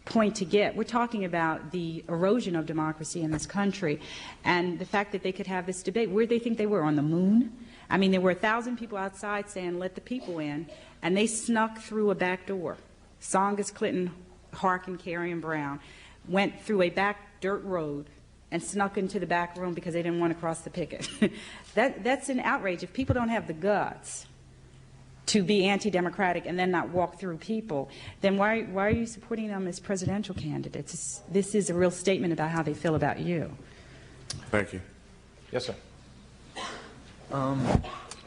point to get. We're talking about the erosion of democracy in this country and the fact that they could have this debate. Where do they think they were? On the moon? I mean, there were 1,000 people outside saying, let the people in, and they snuck through a back door. Tsongas, Clinton, Harkin, Kerry, and Brown went through a back dirt road and snuck into the back room because they didn't want to cross the picket. That's an outrage. If people don't have the guts to be anti-democratic and then not walk through people, then why are you supporting them as presidential candidates? This is a real statement about how they feel about you. Thank you. Yes, sir.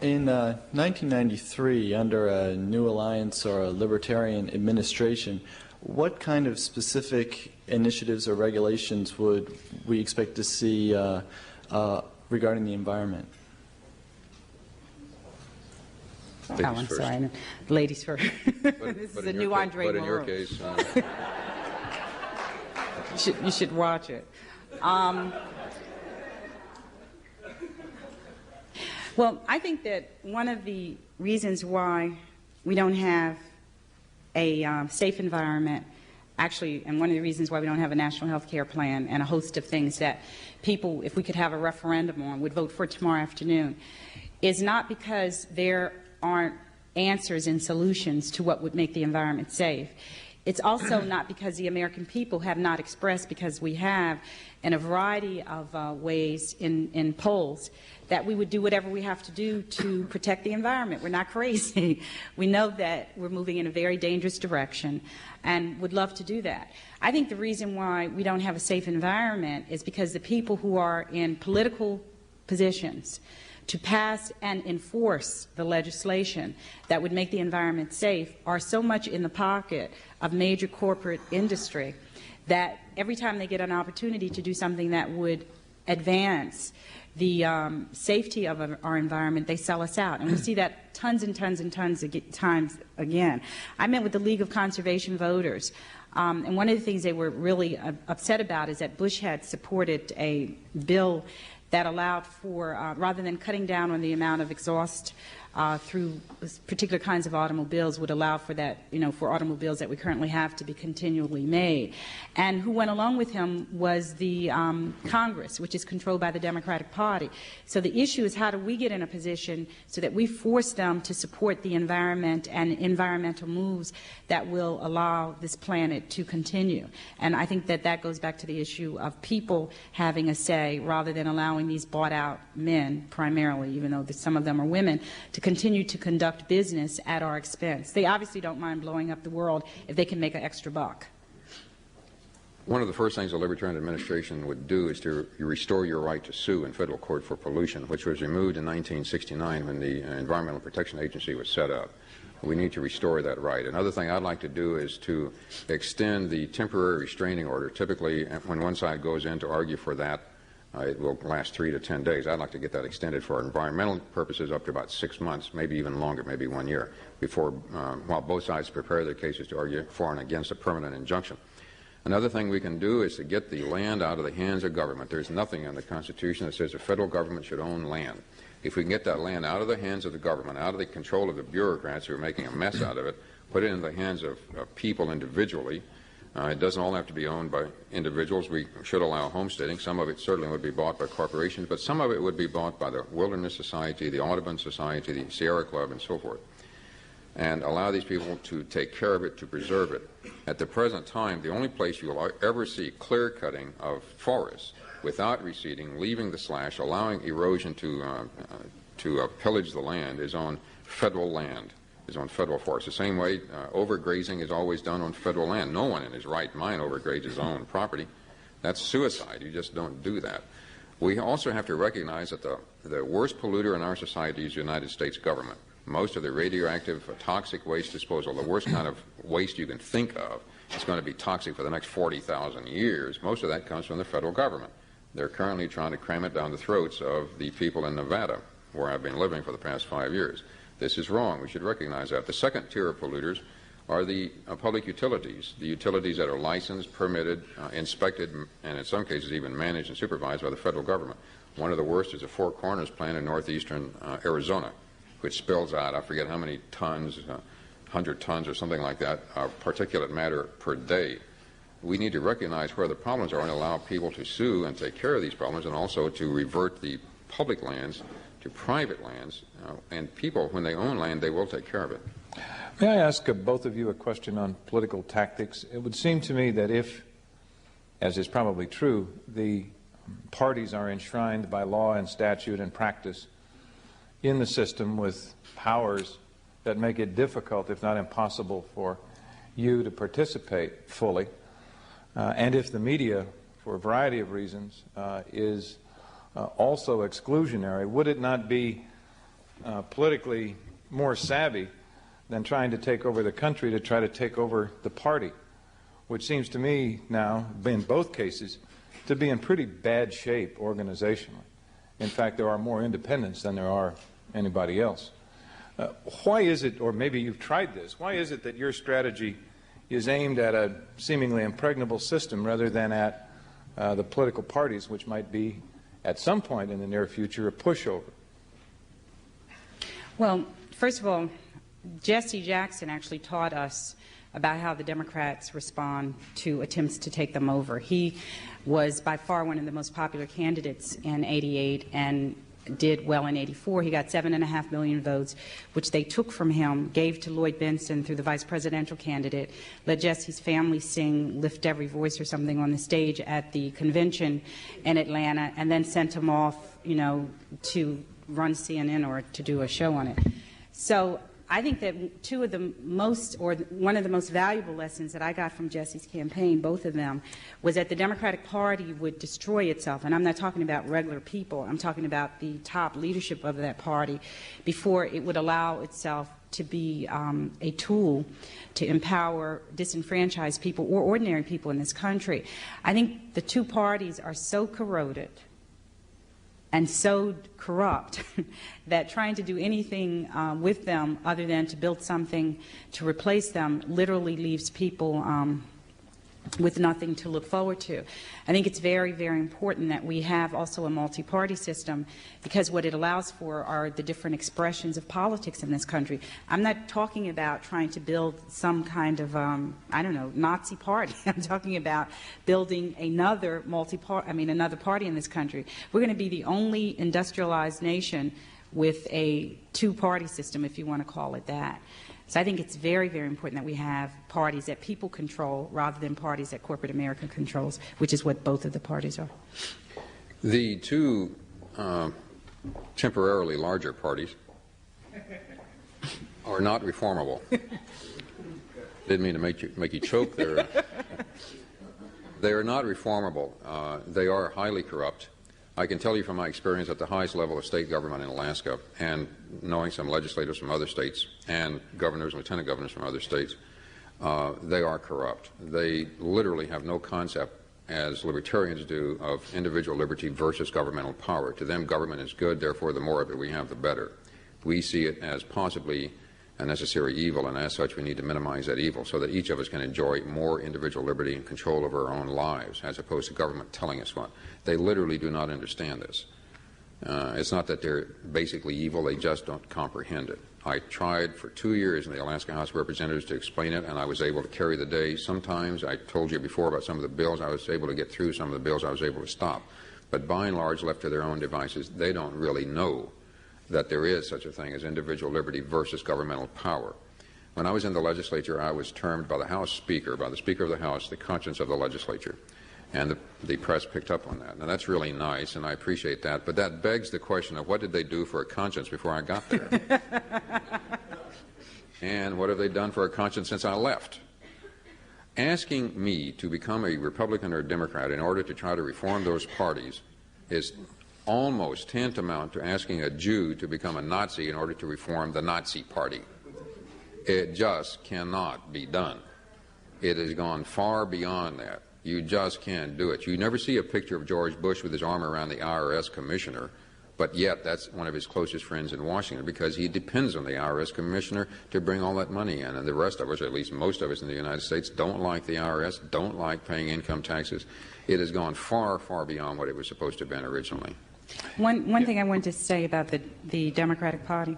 In 1993, under a New Alliance or a Libertarian administration, what kind of specific initiatives or regulations would we expect to see regarding the environment? I'm sorry. Ladies first. This is a new Andre Malraux. But in your case... you should watch it. Well, I think that one of the reasons why we don't have a safe environment, actually, and one of the reasons why we don't have a national health care plan and a host of things that people, if we could have a referendum on, would vote for tomorrow afternoon, is not because there aren't answers and solutions to what would make the environment safe. It's also not because the American people have not expressed, because we have in a variety of ways in polls, that we would do whatever we have to do to protect the environment. We're not crazy. We know that we're moving in a very dangerous direction and would love to do that. I think the reason why we don't have a safe environment is because the people who are in political positions to pass and enforce the legislation that would make the environment safe are so much in the pocket of major corporate industry that every time they get an opportunity to do something that would advance the safety of our environment, they sell us out. And we see that tons and tons and tons of times again. I met with the League of Conservation Voters, and one of the things they were really upset about is that Bush had supported a bill that allowed for, rather than cutting down on the amount of exhaust through particular kinds of automobiles, would allow for that, for automobiles that we currently have to be continually made. And who went along with him was the Congress, which is controlled by the Democratic Party. So the issue is, how do we get in a position so that we force them to support the environment and environmental moves that will allow this planet to continue? And I think that that goes back to the issue of people having a say rather than allowing these bought-out men, primarily, even though some of them are women, to continue to conduct business at our expense. They obviously don't mind blowing up the world if they can make an extra buck. One of the first things the Libertarian administration would do is to restore your right to sue in federal court for pollution, which was removed in 1969 when the Environmental Protection Agency was set up. We need to restore that right. Another thing I'd like to do is to extend the temporary restraining order. Typically, when one side goes in to argue for that, it will last 3 to 10 days. I'd like to get that extended for environmental purposes up to about 6 months, maybe even longer, maybe 1 year, before, while both sides prepare their cases to argue for and against a permanent injunction. Another thing we can do is to get the land out of the hands of government. There's nothing in the Constitution that says the federal government should own land. If we can get that land out of the hands of the government, out of the control of the bureaucrats who are making a mess out of it, put it in the hands of people individually. It doesn't all have to be owned by individuals. We should allow homesteading. Some of it certainly would be bought by corporations, but some of it would be bought by the Wilderness Society, the Audubon Society, the Sierra Club, and so forth. and allow these people to take care of it, to preserve it. At the present time, the only place you will ever see clear cutting of forests without receding, leaving the slash, allowing erosion to pillage the land is on federal land, is on federal forests. The same way overgrazing is always done on federal land. No one in his right mind overgrazes his own property. That's suicide. You just don't do that. We also have to recognize that the worst polluter in our society is the United States government. Most of the radioactive, toxic waste disposal, the worst kind of waste you can think of, is going to be toxic for the next 40,000 years. Most of that comes from the federal government. They're currently trying to cram it down the throats of the people in Nevada, where I've been living for the past 5 years. This is wrong. We should recognize that. The second tier of polluters are the public utilities, the utilities that are licensed, permitted, inspected, and in some cases even managed and supervised by the federal government. One of the worst is the Four Corners plant in northeastern Arizona, which spills out, I forget how many tons, 100 tons or something like that, of particulate matter per day. We need to recognize where the problems are and allow people to sue and take care of these problems, and also to revert the public lands to private lands. And people, when they own land, they will take care of it. May I ask both of you a question on political tactics? It would seem to me that if, as is probably true, the parties are enshrined by law and statute and practice in the system with powers that make it difficult, if not impossible, for you to participate fully, and if the media, for a variety of reasons, is also exclusionary, would it not be politically more savvy than trying to take over the country to try to take over the party, which seems to me now, in both cases, to be in pretty bad shape organizationally? In fact, there are more independents than there are anybody else. Why is it, or maybe you've tried this, why is it that your strategy is aimed at a seemingly impregnable system rather than at the political parties, which might be, at some point in the near future, a pushover? Well, first of all, Jesse Jackson actually taught us about how the Democrats respond to attempts to take them over. He was by far one of the most popular candidates in '88 and did well in '84. He got 7.5 million votes, which they took from him, gave to Lloyd Bentsen through the vice presidential candidate, let Jesse's family sing Lift Every Voice or something on the stage at the convention in Atlanta, and then sent him off, to run CNN or to do a show on it. So I think that one of the most valuable lessons that I got from Jesse's campaign, both of them, was that the Democratic Party would destroy itself. And I'm not talking about regular people. I'm talking about the top leadership of that party before it would allow itself to be a tool to empower disenfranchised people or ordinary people in this country. I think the two parties are so corroded and so corrupt that trying to do anything with them other than to build something to replace them literally leaves people with nothing to look forward to. I think it's very, very important that we have also a multi-party system, because what it allows for are the different expressions of politics in this country. I'm not talking about trying to build some kind of, Nazi party. I'm talking about building another another party in this country. We're going to be the only industrialized nation with a two-party system, if you want to call it that. So I think it's very, very important that we have parties that people control rather than parties that corporate America controls, which is what both of the parties are. The two temporarily larger parties are not reformable. Didn't mean to make you choke there. They are not reformable. They are highly corrupt. I can tell you from my experience at the highest level of state government in Alaska, and knowing some legislators from other states and governors and lieutenant governors from other states, they are corrupt. They literally have no concept, as libertarians do, of individual liberty versus governmental power. To them, government is good, therefore the more of it we have, the better. We see it as possibly a necessary evil, and as such we need to minimize that evil so that each of us can enjoy more individual liberty and control over our own lives, as opposed to government telling us what. They literally do not understand this. It's not that they're basically evil, they just don't comprehend it. I tried for 2 years in the Alaska House of Representatives to explain it, and I was able to carry the day. Sometimes, I told you before about some of the bills, I was able to get through some of the bills, I was able to stop. But by and large, left to their own devices, they don't really know that there is such a thing as individual liberty versus governmental power. When I was in the legislature, I was termed by the House Speaker, by the Speaker of the House, the conscience of the legislature. And the press picked up on that. Now, that's really nice, and I appreciate that. But that begs the question of what did they do for a conscience before I got there? And what have they done for a conscience since I left? Asking me to become a Republican or a Democrat in order to try to reform those parties is almost tantamount to asking a Jew to become a Nazi in order to reform the Nazi party. It just cannot be done. It has gone far beyond that. You just can't do it. You never see a picture of George Bush with his arm around the IRS commissioner, but yet that's one of his closest friends in Washington because he depends on the IRS commissioner to bring all that money in. And the rest of us, or at least most of us in the United States, don't like the IRS, don't like paying income taxes. It has gone far, far beyond what it was supposed to have been originally. One thing I wanted to say about the Democratic Party.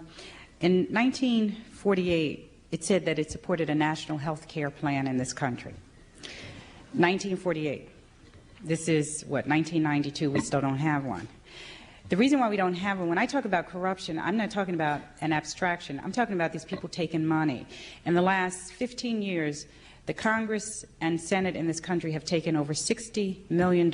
In 1948, it said that it supported a national health care plan in this country. 1948. This is, what, 1992, we still don't have one. The reason why we don't have one, when I talk about corruption, I'm not talking about an abstraction. I'm talking about these people taking money. In the last 15 years, the Congress and Senate in this country have taken over $60 million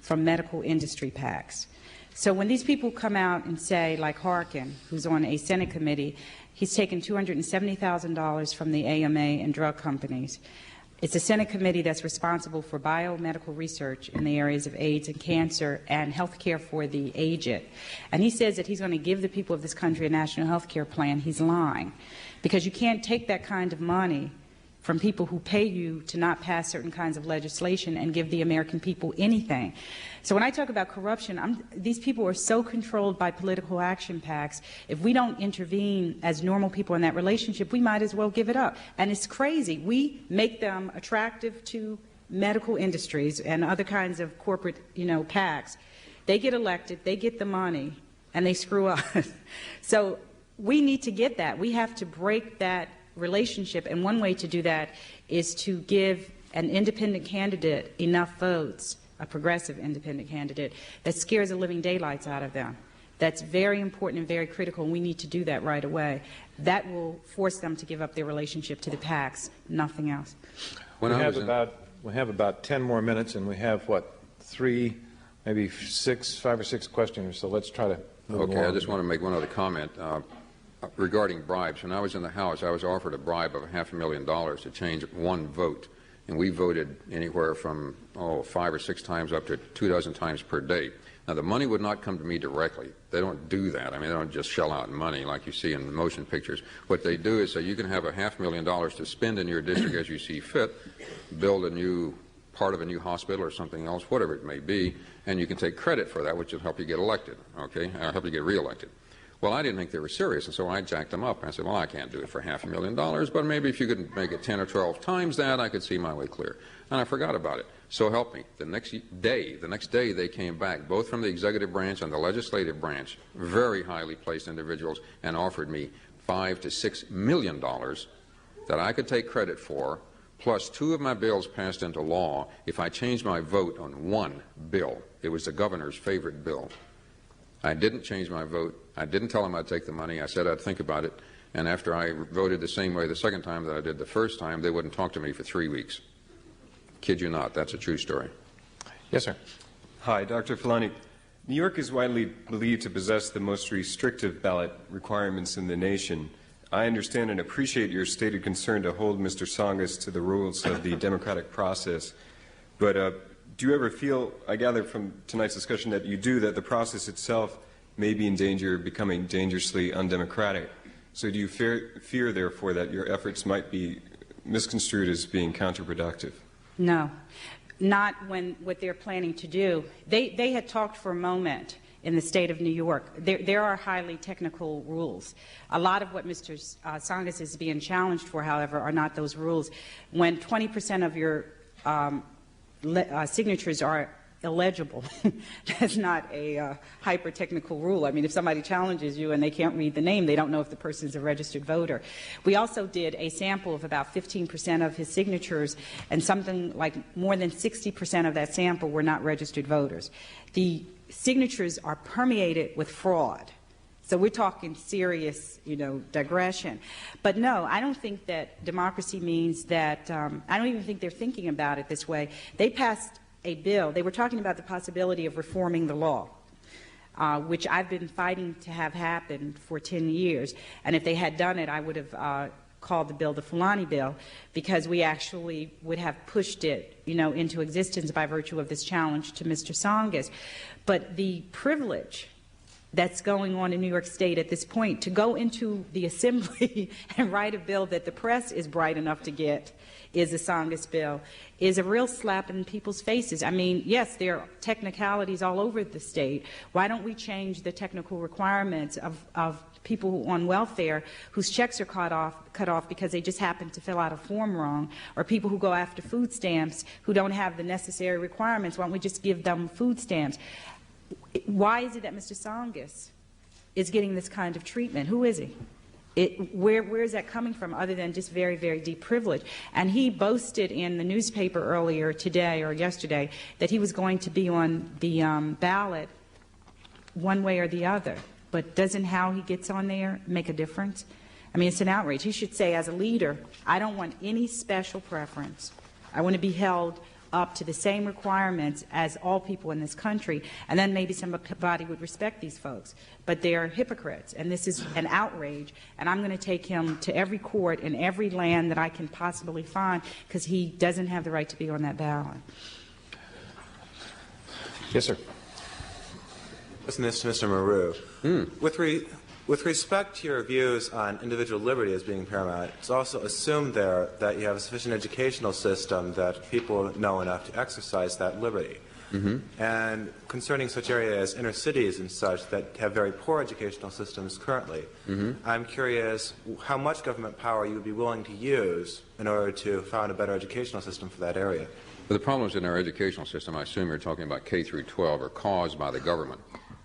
from medical industry PACs. So when these people come out and say, like Harkin, who's on a Senate committee, he's taken $270,000 from the AMA and drug companies. It's a Senate committee that's responsible for biomedical research in the areas of AIDS and cancer and health care for the aged. And he says that he's going to give the people of this country a national health care plan. He's lying. Because you can't take that kind of money from people who pay you to not pass certain kinds of legislation and give the American people anything. So when I talk about corruption, these people are so controlled by political action PACs. If we don't intervene as normal people in that relationship, we might as well give it up. And it's crazy. We make them attractive to medical industries and other kinds of corporate, PACs. They get elected, they get the money, and they screw us. So we need to get that. We have to break that relationship, and one way to do that is to give an independent candidate enough votes, a progressive independent candidate, that scares the living daylights out of them. That's very important and very critical, and we need to do that right away. That will force them to give up their relationship to the PACs, nothing else. We have about 10 more minutes, and we have, what, 5 or 6 questioners, so let's try to move along. Okay, I just want to make one other comment. Regarding bribes, when I was in the House, I was offered a bribe of $500,000 to change one vote, and we voted anywhere from 5 or 6 times up to 24 times per day. Now, the money would not come to me directly. They don't do that. I mean, they don't just shell out money like you see in the motion pictures. What they do is say you can have $500,000 to spend in your district as you see fit, build a new part of a new hospital or something else, whatever it may be, and you can take credit for that, which will help you get elected, okay, help you get reelected. Well, I didn't think they were serious, and so I jacked them up. I said, well, I can't do it for $500,000, but maybe if you could make it 10 or 12 times that, I could see my way clear. And I forgot about it. So help me. The next day they came back, both from the executive branch and the legislative branch, very highly placed individuals, and offered me $5 to $6 million that I could take credit for, plus 2 of my bills passed into law if I changed my vote on one bill. It was the governor's favorite bill. I didn't change my vote. I didn't tell them I'd take the money. I said I'd think about it. And after I voted the same way the second time that I did the first time, they wouldn't talk to me for 3 weeks. Kid you not. That's a true story. Yes, sir. Hi, Dr. Filani. New York is widely believed to possess the most restrictive ballot requirements in the nation. I understand and appreciate your stated concern to hold Mr. Tsongas to the rules of the democratic process. But do you ever feel, I gather from tonight's discussion that you do, that the process itself may be in danger of becoming dangerously undemocratic? So do you fear, therefore, that your efforts might be misconstrued as being counterproductive? No, not when what they're planning to do. They had talked for a moment in the state of New York. There are highly technical rules. A lot of what Mr. Tsongas is being challenged for, however, are not those rules. When 20% of your signatures are illegible, that's not a hyper-technical rule. I mean, if somebody challenges you and they can't read the name, they don't know if the person is a registered voter. We also did a sample of about 15% of his signatures, and something like more than 60% of that sample were not registered voters. The signatures are permeated with fraud. So we're talking serious, digression. But no, I don't think that democracy means that, I don't even think they're thinking about it this way. They passed a bill. They were talking about the possibility of reforming the law, which I've been fighting to have happen for 10 years. And if they had done it, I would have called the bill the Fulani bill, because we actually would have pushed it, into existence by virtue of this challenge to Mr. Tsongas. But the privilege that's going on in New York State at this point to go into the Assembly and write a bill that the press is bright enough to get is the Tsongas bill is a real slap in people's faces. I mean, yes, there are technicalities all over the state. Why don't we change the technical requirements of people on welfare whose checks are cut off because they just happen to fill out a form wrong, or people who go after food stamps who don't have the necessary requirements? Why don't we just give them food stamps? Why is it that Mr. Tsongas is getting this kind of treatment? Who is he? Where is that coming from other than just very, very deep privilege? And he boasted in the newspaper earlier today or yesterday that he was going to be on the ballot one way or the other. But doesn't how he gets on there make a difference? I mean, it's an outrage. He should say, as a leader, I don't want any special preference. I want to be held up to the same requirements as all people in this country, and then maybe somebody would respect these folks. But they're hypocrites, and this is an outrage, and I'm going to take him to every court in every land that I can possibly find, because he doesn't have the right to be on that ballot. Yes, sir. Listen to Mr. Maru. With respect to your views on individual liberty as being paramount, it's also assumed there that you have a sufficient educational system that people know enough to exercise that liberty. And concerning such areas as inner cities and such that have very poor educational systems currently, I'm curious how much government power you would be willing to use in order to found a better educational system for that area. The problems in our educational system, I assume you're talking about K through 12, are caused by the government.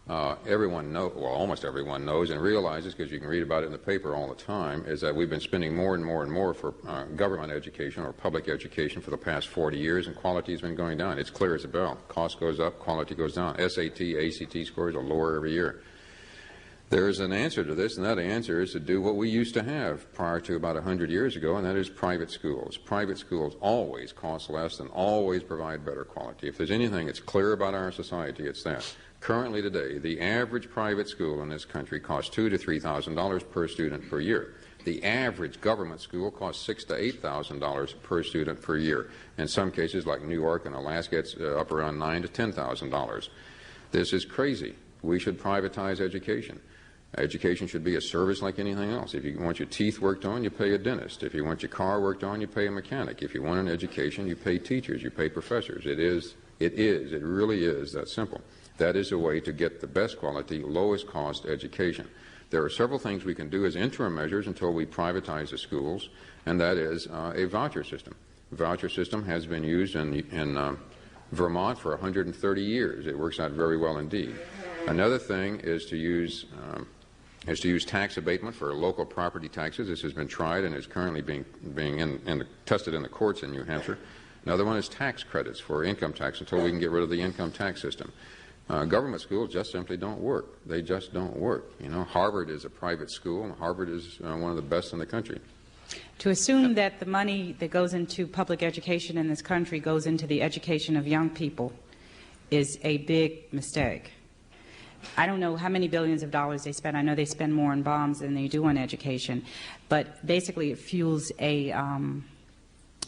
Almost everyone knows and realizes, because you can read about it in the paper all the time, is that we've been spending more and more and more for government education or public education for the past 40 years, and quality has been going down. It's clear as a bell. Cost goes up, quality goes down. SAT, ACT scores are lower every year. There is an answer to this, and that answer is to do what we used to have prior to about 100 years ago, and that is private schools. Private schools always cost less and always provide better quality. If there's anything that's clear about our society, it's that. Currently today, the average private school in this country costs $2,000 to $3,000 per student per year. The average government school costs $6,000 to $8,000 per student per year. In some cases, like New York and Alaska, it's up around $9,000 to $10,000. This is crazy. We should privatize education. Education should be a service like anything else. If you want your teeth worked on, you pay a dentist. If you want your car worked on, you pay a mechanic. If you want an education, you pay teachers, you pay professors. It really is that simple. That is a way to get the best quality, lowest cost education. There are several things we can do as interim measures until we privatize the schools, and that is a voucher system. The voucher system has been used in Vermont for 130 years. It works out very well indeed. Another thing is to use tax abatement for local property taxes. This has been tried and is currently being tested in the courts in New Hampshire. Another one is tax credits for income tax until we can get rid of the income tax system. Government schools just simply don't work. They just don't work. Harvard is a private school, and Harvard is one of the best in the country. To assume that the money that goes into public education in this country goes into the education of young people is a big mistake. I don't know how many billions of dollars they spend. I know they spend more on bombs than they do on education. But basically it fuels a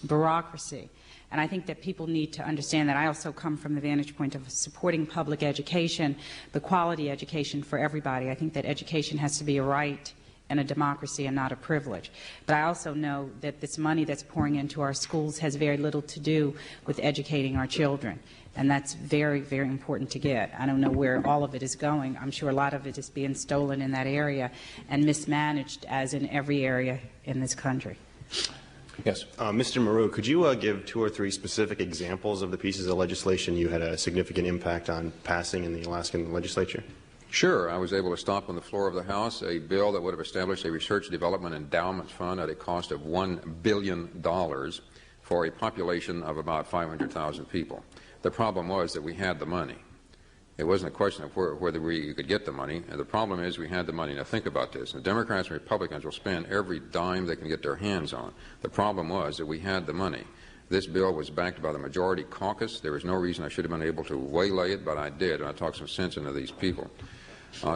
bureaucracy. And I think that people need to understand that. I also come from the vantage point of supporting public education, but quality education for everybody. I think that education has to be a right in a democracy and not a privilege. But I also know that this money that's pouring into our schools has very little to do with educating our children. And that's very, very important to get. I don't know where all of it is going. I'm sure a lot of it is being stolen in that area and mismanaged, as in every area in this country. Yes. Mr. Maru, could you give 2 or 3 specific examples of the pieces of legislation you had a significant impact on passing in the Alaskan legislature? Sure. I was able to stop on the floor of the House a bill that would have established a research development endowment fund at a cost of $1 billion for a population of about 500,000 people. The problem was that we had the money. It wasn't a question of whether you could get the money. And the problem is we had the money. Now think about this. The Democrats and Republicans will spend every dime they can get their hands on. The problem was that we had the money. This bill was backed by the majority caucus. There was no reason I should have been able to waylay it, but I did, and I talked some sense into these people.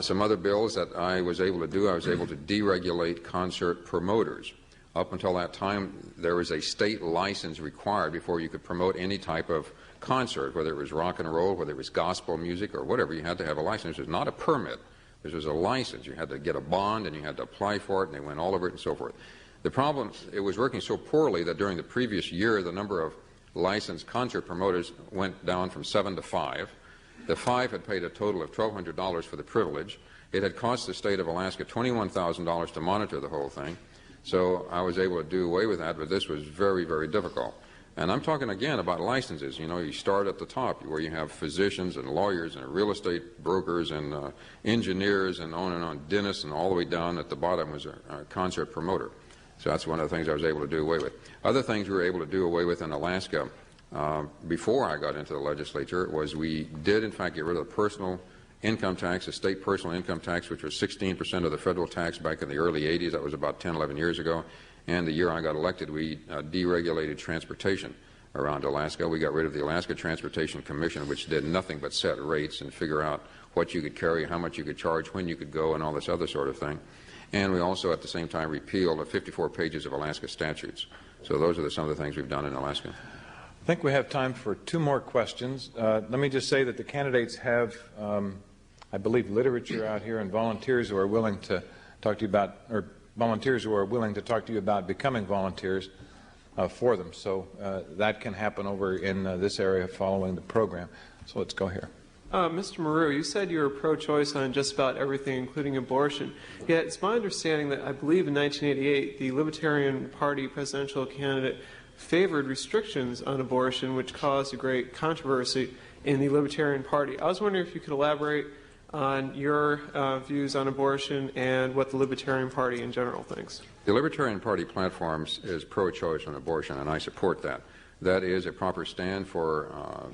Some other bills that I was able to do, I was able to deregulate concert promoters. Up until that time, there was a state license required before you could promote any type of concert, whether it was rock and roll, whether it was gospel music or whatever. You had to have a license. It was not a permit. This was a license. You had to get a bond, and you had to apply for it, and they went all over it and so forth. The problem, it was working so poorly that during the previous year, the number of licensed concert promoters went down from 7 to 5. The 5 had paid a total of $1,200 for the privilege. It had cost the state of Alaska $21,000 to monitor the whole thing. So I was able to do away with that, but this was very, very difficult. And I'm talking again about licenses. You know, you start at the top where you have physicians and lawyers and real estate brokers and engineers and on, dentists, and all the way down at the bottom was a concert promoter. So that's one of the things I was able to do away with. Other things we were able to do away with in Alaska before I got into the legislature was we did, in fact, get rid of the personal income tax, the state personal income tax, which was 16% of the federal tax back in the early 80s. That was about 10, 11 years ago. And the year I got elected, we deregulated transportation around Alaska. We got rid of the Alaska Transportation Commission, which did nothing but set rates and figure out what you could carry, how much you could charge, when you could go, and all this other sort of thing. And we also, at the same time, repealed 54 pages of Alaska statutes. So those are some of the things we've done in Alaska. I think we have time for 2 more questions. Let me just say that the candidates have, I believe, literature out here and volunteers who are willing to talk to you about, or volunteers who are willing to talk to you about becoming volunteers for them. So that can happen over in this area following the program. So let's go here. Mr. Maru, you said you were pro-choice on just about everything, including abortion. Yet it's my understanding that I believe in 1988 the Libertarian Party presidential candidate favored restrictions on abortion, which caused a great controversy in the Libertarian Party. I was wondering if you could elaborate on your views on abortion and what the Libertarian Party in general thinks. The Libertarian Party platform is pro-choice on abortion, and I support that. That is a proper stand for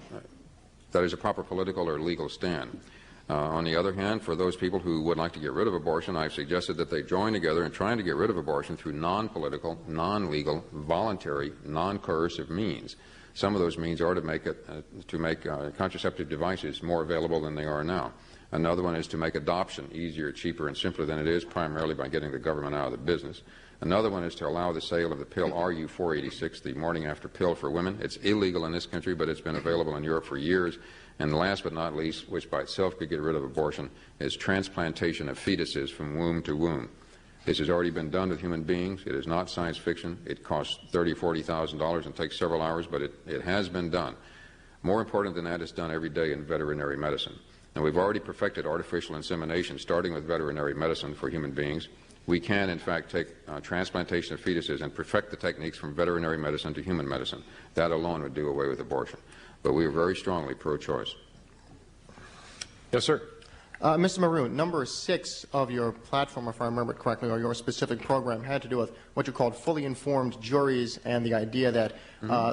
that is a proper political or legal stand. On the other hand, for those people who would like to get rid of abortion, I've suggested that they join together in trying to get rid of abortion through non-political, non-legal, voluntary, non-coercive means. Some of those means are to make contraceptive devices more available than they are now. Another one is to make adoption easier, cheaper, and simpler than it is, primarily by getting the government out of the business. Another one is to allow the sale of the pill RU486, the morning after pill for women. It's illegal in this country, but it's been available in Europe for years. And last but not least, which by itself could get rid of abortion, is transplantation of fetuses from womb to womb. This has already been done with human beings. It is not science fiction. It costs $30,000, $40,000 and takes several hours, but it has been done. More important than that, it's done every day in veterinary medicine. Now, we've already perfected artificial insemination, starting with veterinary medicine for human beings. We can, in fact, take transplantation of fetuses and perfect the techniques from veterinary medicine to human medicine. That alone would do away with abortion. But we are very strongly pro-choice. Yes, sir. Mr. Maroon, number 6 of your platform, if I remember it correctly, or your specific program, had to do with what you called fully informed juries and the idea that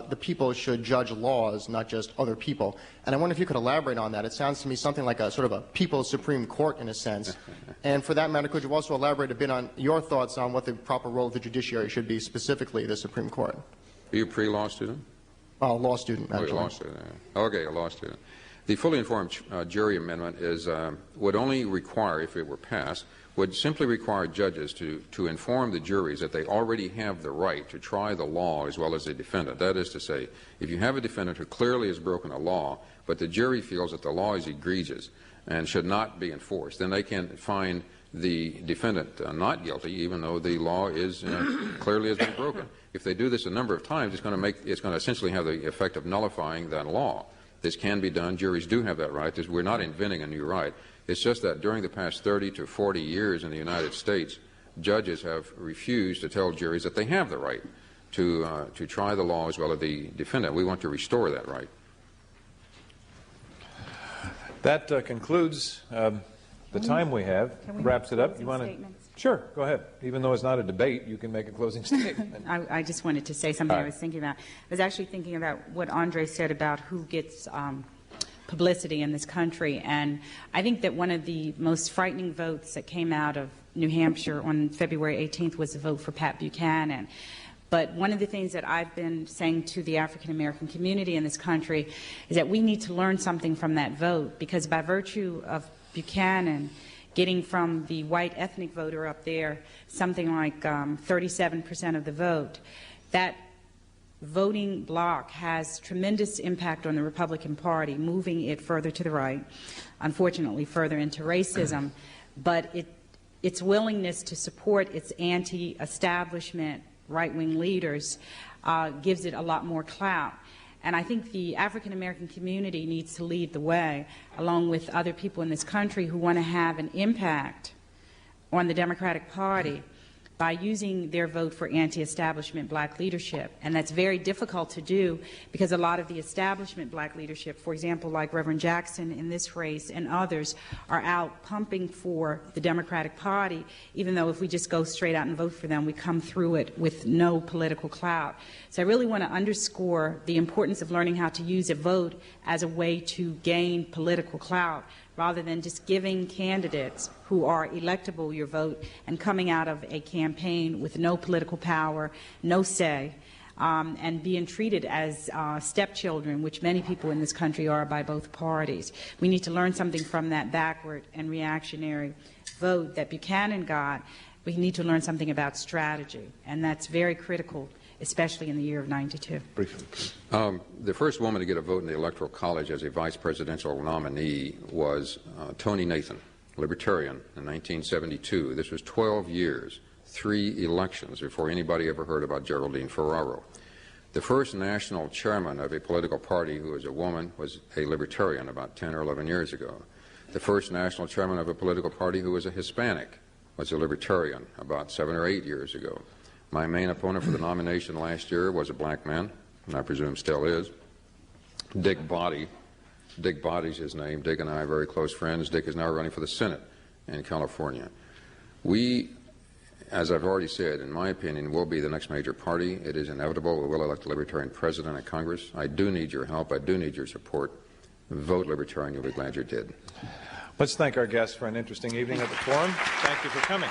the people should judge laws, not just other people. And I wonder if you could elaborate on that. It sounds to me something like a sort of a people's Supreme Court in a sense. And for that matter, could you also elaborate a bit on your thoughts on what the proper role of the judiciary should be, specifically the Supreme Court? Are you a pre-law student? Law student, actually. Oh, law student. Okay, a law student. The fully informed jury amendment would only require, if it were passed, would simply require judges to inform the juries that they already have the right to try the law as well as the defendant. That is to say, if you have a defendant who clearly has broken a law, but the jury feels that the law is egregious and should not be enforced, then they can find the defendant not guilty, even though the law is clearly has been broken. If they do this a number of times, it's going to essentially have the effect of nullifying that law. This can be done. Juries do have that right. We're not inventing a new right. It's just that during the past 30 to 40 years in the United States, judges have refused to tell juries that they have the right to try the law as well as the defendant. We want to restore that right. That concludes the time we have. Wraps it up. You want to? Sure, go ahead. Even though it's not a debate, you can make a closing statement. I just wanted to say something I was thinking about. I was actually thinking about what Andre said about who gets publicity in this country. And I think that one of the most frightening votes that came out of New Hampshire on February 18th was the vote for Pat Buchanan. But one of the things that I've been saying to the African American community in this country is that we need to learn something from that vote, because by virtue of Buchanan getting from the white ethnic voter up there something like 37% of the vote, that voting bloc has tremendous impact on the Republican Party, moving it further to the right, unfortunately further into racism, but its willingness to support its anti-establishment right-wing leaders gives it a lot more clout. And I think the African American community needs to lead the way, along with other people in this country who want to have an impact on the Democratic Party by using their vote for anti-establishment black leadership. And that's very difficult to do because a lot of the establishment black leadership, for example, like Reverend Jackson in this race and others, are out pumping for the Democratic Party, even though if we just go straight out and vote for them, we come through it with no political clout. So I really want to underscore the importance of learning how to use a vote as a way to gain political clout, rather than just giving candidates who are electable your vote and coming out of a campaign with no political power, no say, and being treated as stepchildren, which many people in this country are by both parties. We need to learn something from that backward and reactionary vote that Buchanan got. We need to learn something about strategy, and that's very critical, especially in the year of '92. Briefly. The first woman to get a vote in the Electoral College as a vice presidential nominee was Toni Nathan, Libertarian, in 1972. This was 12 years, 3 elections before anybody ever heard about Geraldine Ferraro. The first national chairman of a political party who was a woman was a Libertarian about 10 or 11 years ago. The first national chairman of a political party who was a Hispanic was a Libertarian about 7 or 8 years ago. My main opponent for the nomination last year was a black man, and I presume still is, Dick Boddy. Dick Boddy's his name. Dick and I are very close friends. Dick is now running for the Senate in California. We, as I've already said, in my opinion, will be the next major party. It is inevitable. We will elect a Libertarian president and Congress. I do need your help. I do need your support. Vote Libertarian. You'll be glad you did. Let's thank our guests for an interesting evening at the Forum. Thank you for coming.